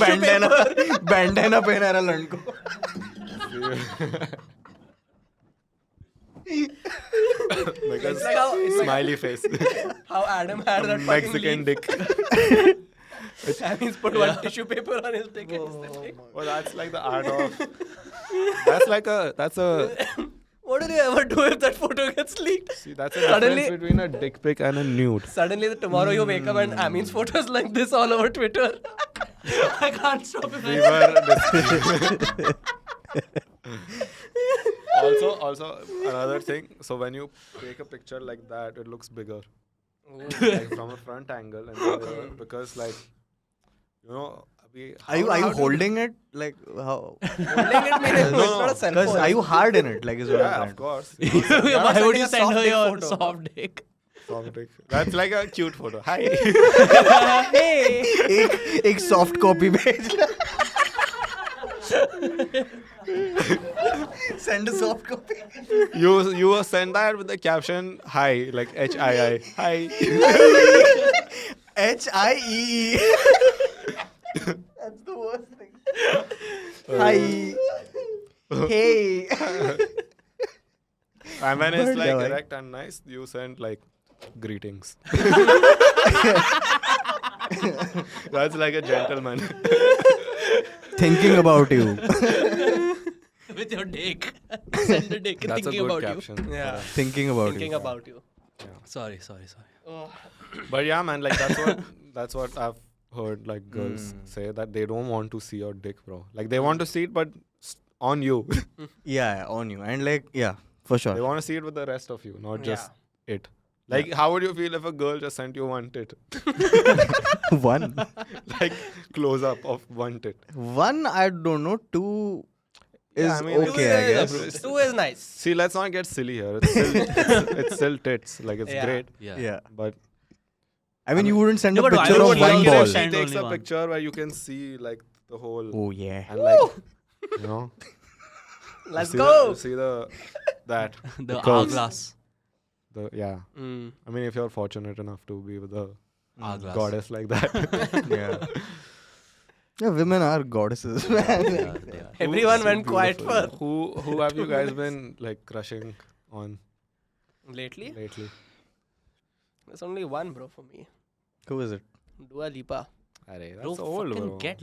बैंडेना पहना रहा लड़को. Like a It's like how- it's like- smiley face. how Adam had that Mexican dick. And he's put one tissue paper on his dick. and it's like, Well, that's like the art of. That's a. what will you ever do if that photo gets leaked? See, that's a Suddenly- difference between a dick pic and a nude. Suddenly, tomorrow you wake up and Amin's photos like this all over Twitter. I can't stop it. We were. Also, another thing. So when you take a picture like that, it looks bigger, like from a front angle, and because like, Are you holding it like how? Holding it means it's not a cell Because phone. are you hard in it? Like is what I'm Yeah, trying of to- course. Why would you sending send a her soft dick your photo. soft dick? Soft dick. That's like a cute photo. Hi. एक soft copy भेज. Send a soft copy. You send that with the caption hi, like HII. Hi. HIEE. That's the worst thing. Hi. Hey. And when it's But like yeah, like- erect and nice, you send like greetings. That's like a gentleman. Thinking about you. With your dick. Send the dick That's a thinking good about caption. Yeah. Thinking about Thinking you. about you. you. Sorry. But yeah, man, like that's what I've heard like girls say, that they don't want to see your dick, bro. Like they want to see it, but on you. Yeah, on you. And like, yeah, for They sure. want to see it with the rest of you, not just it. Like, how would you feel if a girl just sent you one tit? One. Like, close up of one tit. One, I don't know. Two is Yeah, I mean, okay, I guess. Two is nice. See, let's not get silly here. It's still tits. Like, it's Yeah. great. Yeah. Yeah. But I mean, you wouldn't send No, a but picture I of would one like ball. to send She takes only a one. picture where you can see like the whole Oh yeah. and like you know. Let's see go. You see the that The curves. hourglass. the yeah. Mm. I mean, if you're fortunate enough to be with a Hourglass. goddess like that. Yeah. Yeah, women are goddesses, man. Yeah, they are. Everyone so went quiet for who have you guys been like crushing on lately. lately? There's only one, bro, for me. Who is it? Dua Lipa. Arey, Bro, that's old, fucking bro. get.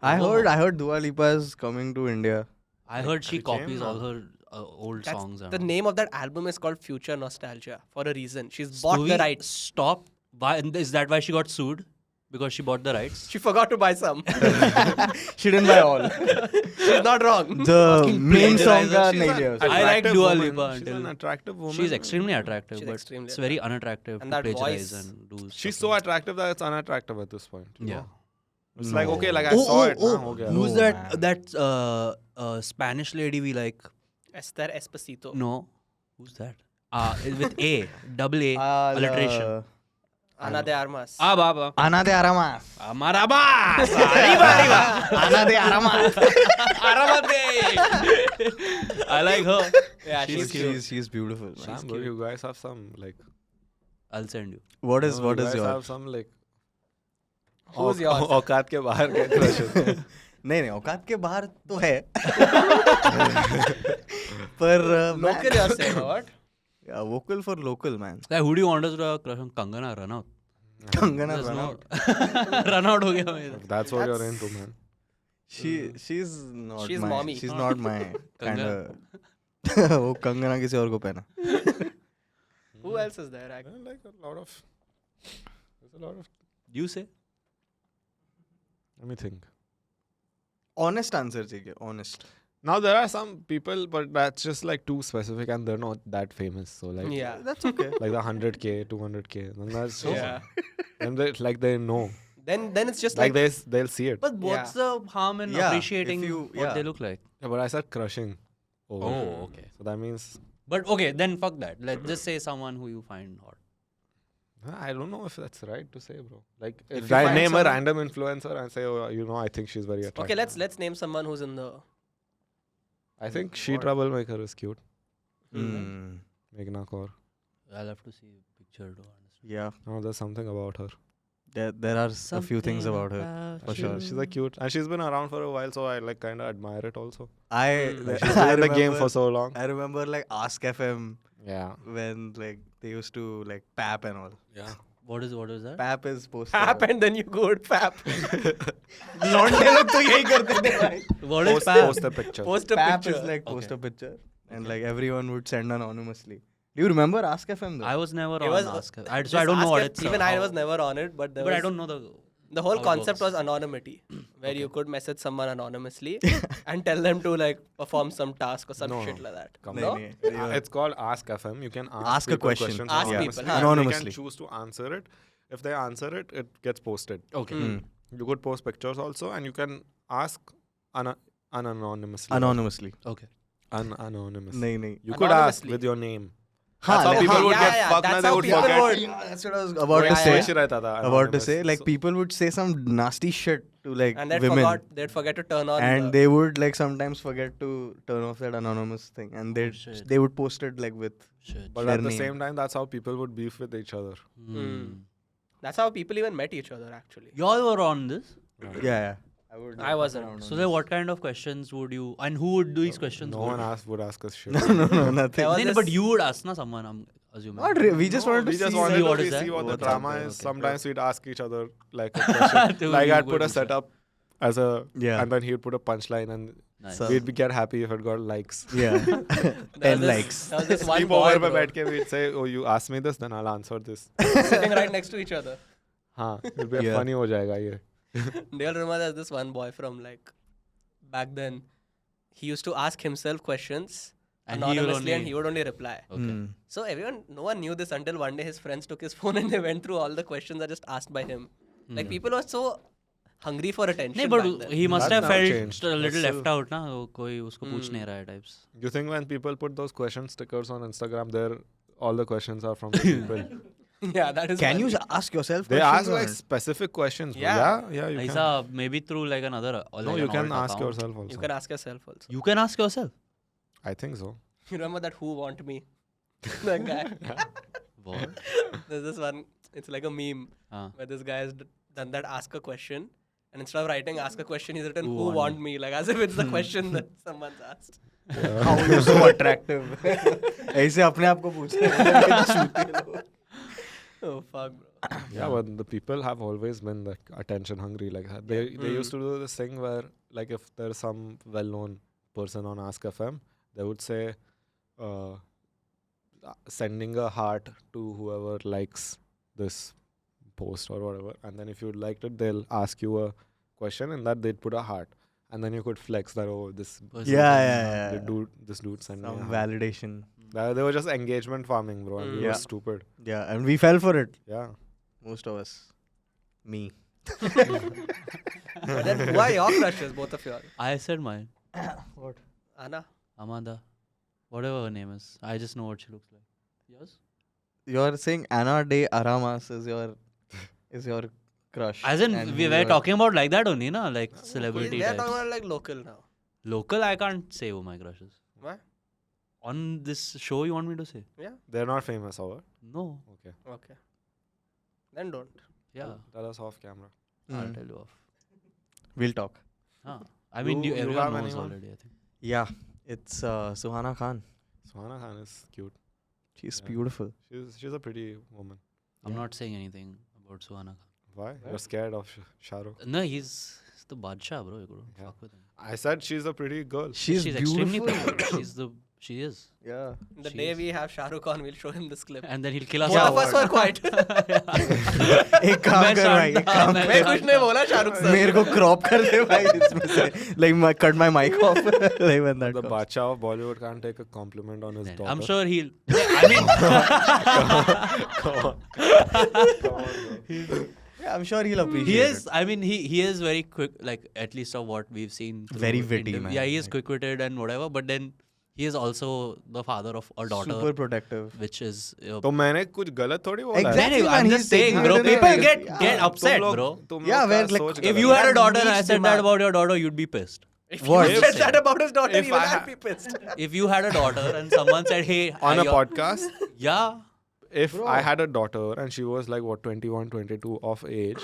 I Oh. heard Dua Lipa is coming to India. I heard she she came copies now. all her old That's songs. and the all. name of that album is called Future Nostalgia for a reason. She's bought the Stewie, rights. Stop. Why is that why she got sued? Because she bought the rights. She forgot to buy some. She didn't buy all. She's not wrong. The Fucking main song plagiarizer. ka She's nahi a- liya I उसने. like Attractive Dua woman. Lipa She's until- an attractive woman. She's extremely attractive, She's but extremely it's very unattractive And to that plagiarize voice. and do. She's stuff so like attractive that it's unattractive at this point. you Yeah. know? It's No. like okay, like I saw it. na, ho gaya. Who's No, that? man. That Spanish lady we like? Esther Esposito. No, who's that? With A, double A, alliteration. Ana de Armas. Baba. Ana de Aramas. Amarabas. Arriba, arriba. Ana de Aramas. Aramate. I like her. Yeah, she's cute. She's beautiful. Man. Sam, bro, you guys have some like. I'll send you. What is you guys yours? have some like. Who's yours? औकात के बाहर के crushes. नहीं औकात के बाहर तो है पर Local, you're saying, or what? yeah, vocal for local man. Like, who do you want us to crush on? Kangana Ranaut. Kangana There's Ranaut. Run out हो गया मेरा. If that's what you're into, man. She's not She's my mommy. she's not my kind Kangana. of वो कंगना किसी और को पहना. Who else is there? Well, like a lot of. There's a lot of. You say? Let me think. Honest answer चाहिए honest. Now there are some people, but that's just like too specific, and they're not that famous. So like, Yeah. That's okay. like the 100K, 200K, then that's just, Yeah. and they like they know, Then it's just like like, they'll see it. But what's the harm in Yeah, appreciating if you- what yeah. they look like? Yeah, but I said crushing. Over. Oh, okay. So that means But okay, then fuck that. Let's just say someone who you find hot. I don't know if that's right to say, bro. Like If if you I find name a someone- random influencer and say, oh, you know, I think she's very attractive. okay, let's name someone who's in the. I think She What? Troublemaker is cute. Hmm. Meghna Kaur. I'll have to see a picture to understand. Yeah, Oh, there's something about her. there are a few things about her. For sure. She's like cute, and she's been around for a while, so I like kind of admire it also. I Like, she's been in the game for so long. I remember like Ask FM Yeah. when like they used to like pap and all. Yeah. What is that? Pap is post. Pap and then you go to Pap. लौंडे लोग तो यही करते थे भाई. What is Post, pap? post a picture. Post a Pap picture. is like post Okay. a picture and like everyone would send anonymously. Do you remember Ask FM though? I was never It on was- Ask. So I This don't know Ask what F- it's. Even I how- was never on it, but But I don't know the whole how it concept was works. anonymity, where you could message someone anonymously and tell them to like perform some task or some No, shit no. like that. Come No? It's called Ask FM. You can Ask a people question. questions Ask anonymously. people, huh? and Anonymously. They can choose to answer it. If they answer it, it gets posted. Okay. Hmm. You could post pictures also, and you can ask anonymously. Anonymously. Okay. Anonymously. नहीं नहीं. You could ask Anonymously. with your name. हाँ, That's how like- people would yeah, get yeah, fucked. that's na, they how would people forget. would- Yeah, that's what I was about to Yeah, say. Switch रहता था, About to say, anonymous. like So- people would say some nasty shit to like And women, they'd forget to turn on. and the, they would like sometimes forget to turn off that anonymous thing, and shit. they would post it like with Shit. But their at the name. same time, that's how people would beef with each other. Hmm. that's how people even met each other actually. Y'all were on this. yeah. I wasn't. around So on then, this. what kind of questions would you and who would do these questions? No one would ask us shit. No, nothing. There was Then, this- but you would ask na someone. I'm assuming. Not we just No, wanted to we just see wanted see to what is see that? what the What's drama out there, is. okay. Sometimes we'd ask each other like a question. To like you I'd go put a do that. setup as a Yeah. and then he'd put a punchline and Nice. So- we'd be get happy if it got likes. Yeah. There 10 was likes. There was this one Sleep boy over bro, पे बैठ के we'd say, oh, you ask me this, then I'll answer this. sitting right next to each other. हाँ, it'll be Yeah. funny हो जाएगा ये. Do you all remember there's this one boy from like back then? He used to ask himself questions And he will anonymously, and only- he would only reply. Okay. Hmm. So no one knew this until one day his friends took his phone and they went through all the questions that just asked by him. Like people were so hungry for attention. नहीं, but back then. he must That's have now felt changed. a little That's left out ना. वो कोई उसको पूछ नहीं रहा है types. You think when people put those question stickers on Instagram, all the questions are from the people. Yeah, that is. Can funny. you ask yourself They questions ask or like not? specific questions. bro. Yeah. Yeah, you can. Aisa, maybe through like another. Or No, like you an can alt ask account. yourself also. You can ask yourself also. You can ask yourself. I think so. You remember that Who Want Me? That guy. What? There's this one. It's like a meme where this guy has done that ask a question, and instead of writing ask a question, he's written Who Want Me, like as if it's the question that someone's asked. How you so attractive? ऐसे अपने आप को पूछ रहे हैं. Oh fuck, bro. Yeah, but the people have always been like attention hungry. Like they used to do this thing where like if there's some well-known person on Ask FM, they would say sending a heart to whoever likes this post or whatever, and then if you liked it, they'll ask you a question and that they'd put a heart, and then you could flex that this Person Yeah. this dude sent me a Some heart. validation. They were just engagement farming, bro, and we were Yeah. stupid. Yeah, and we fell for it. Yeah. Most of us. Me. But then who are your crushes, both of you? I said mine. What? Anna. Amanda. Whatever her name is. I just know what she looks like. Yours? You're saying Anna de Aramas is your crush. As in, and we who were you're- talking about like that only, na? Like celebrity They're types. talking about like local now. Local, I can't say who my crush is. Why? On this show, you want me to say? They're not famous, or No. okay. Okay. Then don't. Yeah. Tell us off camera. I'll Mm. tell you off. We'll talk. Huh. I mean, You have everyone knows anyone? already, I think. Yeah, it's Suhana Khan. Suhana Khan is cute. She's Yeah. beautiful. She's a pretty woman. I'm not saying anything about Suhana Khan. Why? You're scared of Shah Rukh? No, he's the Badshah, bro. You couldn't Yeah. fuck with him. I said she's a pretty girl. She's extremely beautiful. pretty. She is. Yeah. The She day is. we have Shah Rukh on, we'll show him this clip. And then he'll kill us Both all. of us were quiet. एक काम मैं कर भाई, एक शांत था, काम मैं मैं कुछ नहीं बोला शाहरुख सर. मेरे को क्रॉप कर दे भाई इसमें से. Like cut my mic off. Like when that The comes. Badshah of Bollywood can't take a compliment on his daughter. I'm sure he'll. I mean, Come on. Come on, bro. Yeah, I'm sure he'll appreciate he is. it. I mean, he is very quick. Like at least of what we've seen. through Very witty, interview- man. Yeah, he is Like- quick-witted and whatever. But then he is also the father of a daughter, Super protective. which is. तो मैंने कुछ गलत थोड़ी बोला है. Exactly. No, I'm man, just he's saying, taking bro. it in a People way. get Yeah. upset, bro. तुम Yeah, लोग where का like- सोच If गलत you है. had a That daughter and I needs said that demand. about your daughter, you'd be pissed. If What? you said that about his daughter, If even I I'd be pissed. If you had a daughter and someone said, "Hey," on a your- podcast, yeah, if I had a daughter and she was like what 21, 22 of age,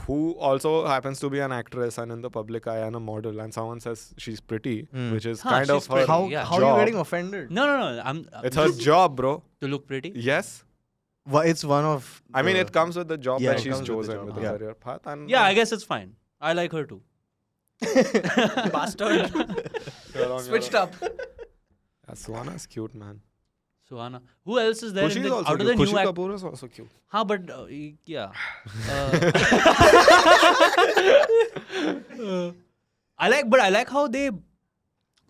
who also happens to be an actress and in the public eye and a model, and someone says she's pretty, which is Huh, kind of she's her pretty. How Yeah. how are you job. getting offended? no. I'm. It's her job, bro. to look pretty. Yes. It's one of. I mean, the- it comes with the job Yeah, that it she's comes with the chosen job, with the yeah. career path. And Yeah, I guess it's fine. I like her too. Bastard. you're on Switched your- up. Yeah, Suhana's cute, man. Suhana. Who else is there? Khushi in is the, also out of cute. the Khushi new Kapoor is also cute. Huh, but yeah. I like how they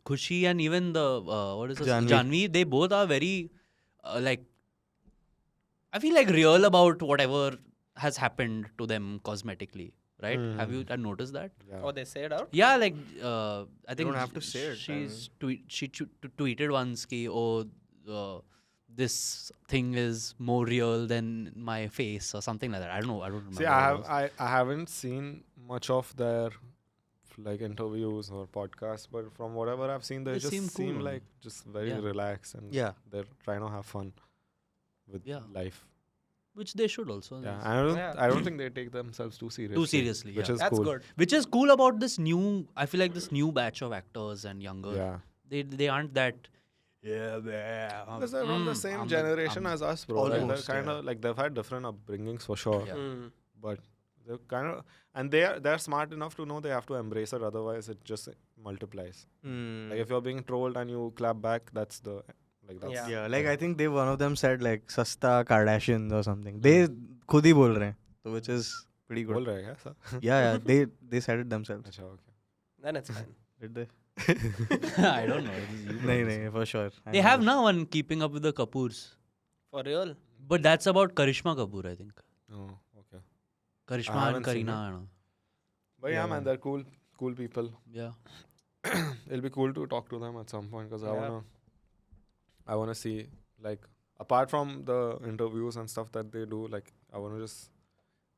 Khushi and even the what is this Janhvi. Janhvi, they both are very like I feel like real about whatever has happened to them cosmetically, right? Have you noticed that? Yeah. Oh, they say it out? Yeah, like I think don't have to say it, she tweeted once ki this thing is more real than my face or something like that. I don't know. I don't remember. See, what it was. I haven't seen much of their like interviews or podcasts, but from whatever I've seen, they They just seem seem cool. like just very Yeah. relaxed and Yeah. they're trying to have fun with Yeah. life. Which they should also. Yeah, Yes. I don't think they take themselves too seriously. Too seriously, which yeah. is That's cool. good. Which is cool about this new. I feel like this new batch of actors and younger. Yeah, They aren't that. Yeah, because they're from the same I'm generation as us, bro. Like, Almost, they're kind of like they've had different upbringings for sure, Yeah. Mm. but they're kind of and they're smart enough to know they have to embrace it. Otherwise, it just multiplies. Hmm. Like if you're being trolled and you clap back, that's the like that's Yeah. Yeah, like I think one of them said like Sasta Kardashians or something. They खुद ही बोल रहे हैं, so which is pretty बोल good. रहे हैं क्या sir? Yeah, they said it themselves. अच्छा okay. Then it's fine. Did they? I don't know. नहीं, for sure. I They know have this. now one Keeping Up with the Kapoors, For real? but that's about Karishma Kapoor, I think. Oh, okay. Karishma haven't and seen Kareena. I don't know. But yeah, Yeah, man, they're cool people. Yeah. It'll be cool to talk to them at some point because Yeah. I wanna see like apart from the interviews and stuff that they do, like I want to just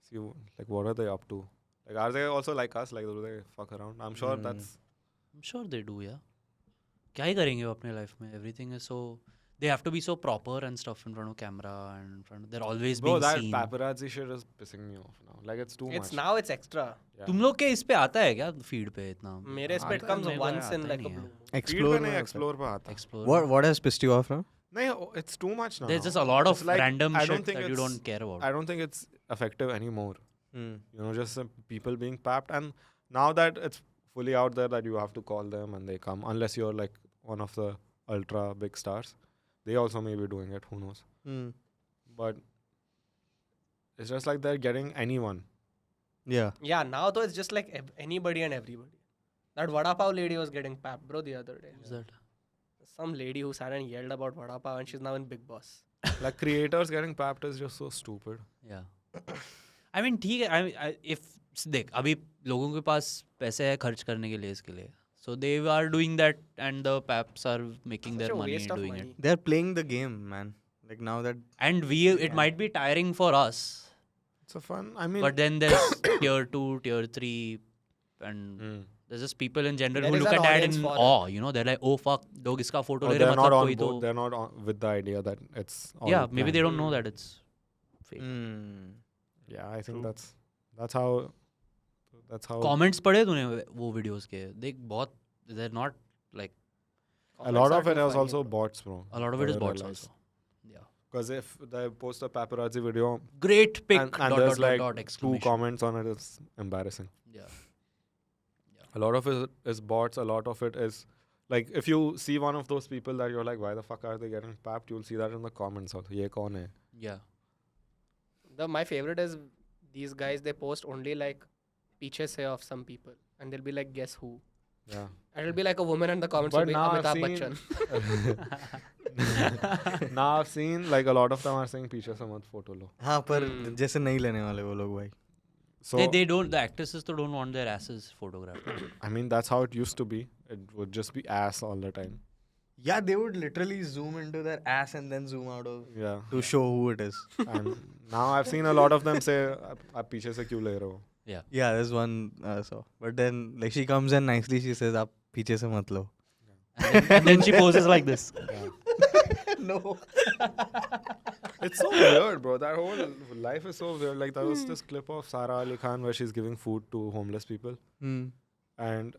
see like what are they up to? Like are they also like us? Like do they fuck around? I'm sure that's I'm sure they do, yeah. क्या ही करेंगे वो अपने life में? Everything is so. They have to be so proper and stuff in front of camera and in front. They're always bro. being That seen. paparazzi shit is pissing me off now. Like it's too It's much. now it's extra. Yeah. तुम लोग के इस पे आता है क्या feed पे इतना? मेरे इस पे it आता है, comes मेरे को once in आता ही like a नहीं blue है. moon. Explore नहीं में explore पे आता है. Explore. What has pissed you off now? नहीं, it's too much now. There's just a lot of It's like, random I shit don't think that you it's- don't care about. I don't think it's effective anymore. Hmm. You know, just people being papped. And now that it's fully out there that you have to call them and they come, unless you're like one of the ultra big stars. They also may be doing it, who knows. Hmm. But it's just like they're getting anyone. Yeah. Yeah, now though it's just like anybody and everybody. That Vada Pav lady was getting papped, bro, the other day. Who's that? Some lady who sat and yelled about Vada Pav and she's now in Big Boss. Like creators getting papped is just so stupid. Yeah. I mean ठीक है. If देख अभी लोगों के पास पैसे है खर्च करने के लिए इसके लिए. So they are doing that and the paps are making Such their a money waste of doing money. it. They're playing the game, man. Like now that And it might be tiring for us. It's a fun. I mean, But then there's tier 2, tier 3 and there's just people in general There who is look an at that audience in for it. awe, you know, they're like, oh fuck, log iska photo or le they're rahe not matlab on koi board. to. They're not on with the idea that it's all Yeah, maybe they planned. don't know that it's fake. Hmm. Yeah, I think True. that's how Comments पढ़े तूने वो videos के? देख बहुत they're not like a lot Comments of are it too is funny, also bro. bots, bro. a lot of it is bots also. Yeah. Because if they post a paparazzi video Great pic. and there's like dot, two exclamation. comments on it, it's embarrassing. Yeah. A lot of it is bots. A lot of it is like if you see one of those people that you're like, why the fuck are they getting papped? You'll see that in the comments also. Ye kaun hai? Yeah. My favorite is these guys, they post only like piche se of some people. And they'll be like, guess who? Yeah. And it'll be like a woman and the comments But will be now I've Amitabh seen- Bachchan. Now I've seen like a lot of them are saying पीछे से मत photo लो. हाँ पर Hmm. जैसे नहीं लेने वाले वो लोग भाई. So they don't, the actresses तो don't want their asses photographed. I mean that's how it used to be. It would just be ass all the time. Yeah, they would literally zoom into their ass and then zoom out of Yeah. to show who it is. And now I've seen a lot of them say आप पीछे से क्यों ले रहे हो? Yeah, there's one so. But then like she comes in nicely, she says आप पीछे से मत लो. And then she poses like this. Yeah. No. It's so weird, bro. That whole life is so weird. Like there was this clip of Sara Ali Khan where she's giving food to homeless people, Hmm. and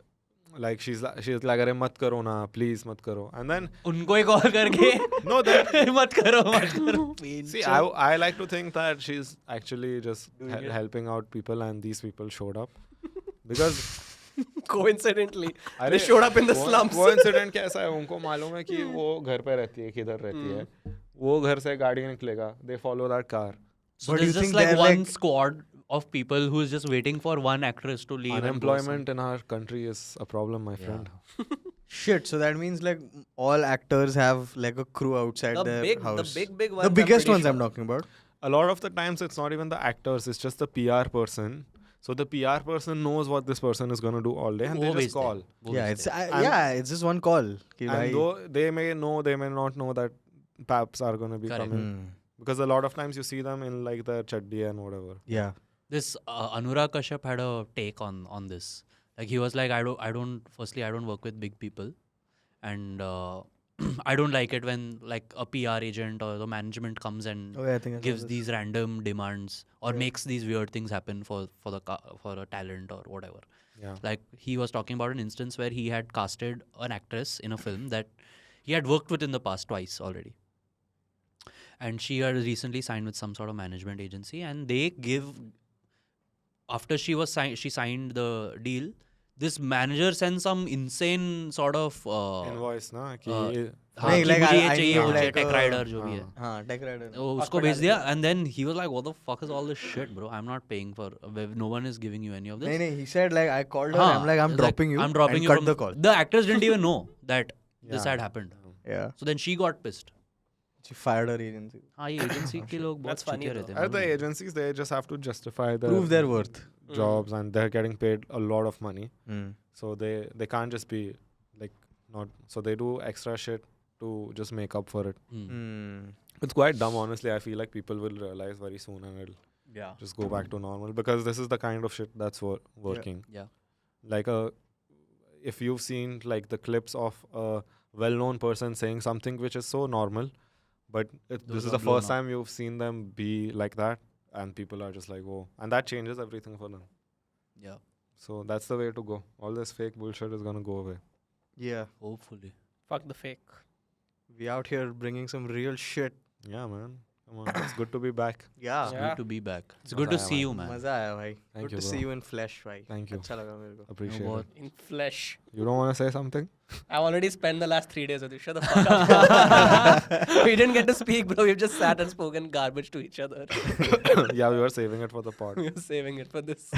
like she's like अरे मत करो ना, please मत करो. And then उनको ही call करके no, then मत करो. see, I like to think that she's actually just Doing it. helping out people, and these people showed up because Coincidentally, अरे they showed up in the वो- slums. वो incident कैसा है? उनको मालूम है कि वो घर पे रहती है, किधर रहती है. वो घर से गाड़ी निकलेगा. They follow that car. So But there's you just think like they're one like- squad of people who is just waiting for one actress to leave. and go Unemployment in our country is a problem, my Yeah. friend. Shit. So that means like all actors have like a crew outside The their big house. ones. The biggest ones I'm talking about. A lot of the times it's not even the actors, it's just the PR person. So the PR person knows what this person is going to do all day and वो they भेजते just हैं, call. वो Yeah, भेजते it's हैं. yeah, it's just one call. कि भाई- And though they may know, they may not know that paps are going to be Correct. coming. Hmm. Because a lot of times you see them in like the chaddi and whatever. Yeah. This Anurag Kashyap had a take on this. Like he was like, I don't work with big people, and I don't like it when like a PR agent or the management comes and Oh, yeah, I think I saw gives this. these random demands or Yeah. makes these weird things happen for a talent or whatever. Yeah. Like he was talking about an instance where he had casted an actress in a film that he had worked with in the past twice already. And she had recently signed with some sort of management agency, and they give, after she signed the deal, this manager sends some insane sort of Invoice, na? Ki हाँ, नहीं, कि like मुझे I ये चाहिए, need वो चाहिए, like tech a- rider जो भी है. हाँ, tech rider. वो उसको भेज दिया, and then he was like, what the fuck is all this shit, bro? I'm not paying for, no one is giving you any of this. नहीं नहीं, he said like I called her. हाँ, I'm like I'm it's dropping you. I'm dropping and you cut from the call. The actors didn't even know that this Yeah. had happened. Yeah. So then she got pissed. She fired her agency. हाँ ये agency के लोग बहुत That's funny चीते though. रहते At the हैं. agencies, they just have to justify their Prove their worth. jobs and they're getting paid a lot of money. Hmm. So they can't just be like not. So they do extra shit to just make up for it. Hmm. Hmm. It's quite dumb, honestly. I feel like people will realize very soon and it'll Yeah. just go back to normal because this is the kind of shit that's working. Yeah. Like if you've seen like the clips of a well-known person saying something which is so normal, but this Those is are the blown first up. time you've seen them be like that, and people are just like, oh, and that changes everything for them. Yeah. So that's the way to go. All this fake bullshit is gonna go away. Yeah, Hopefully. Fuck the fake. we out here bringing some real shit. Yeah, man. Come on, it's good to be back. Yeah, It's Yeah. good to be back. It's Maza good to aaya, see man. you, man. मजा आया भाई. Thank Good you, to bro. see you in flesh भाई. Thank you. अच्छा लगा मेरे को. Appreciate बहुत. it. In flesh. You don't want to say something? I've already spent the last 3 days with you. Shut the fuck up. We didn't get to speak, bro. We've just sat and spoken garbage to each other. Yeah, we were saving it for the pod. We were saving it for this.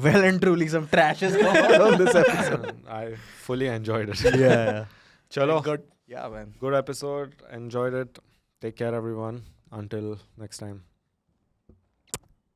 Well and truly some trash has come out on this episode. I fully enjoyed it. Yeah. Chalo, Good. Yeah, man. good episode. Enjoyed it. Take care, everyone. Until next time.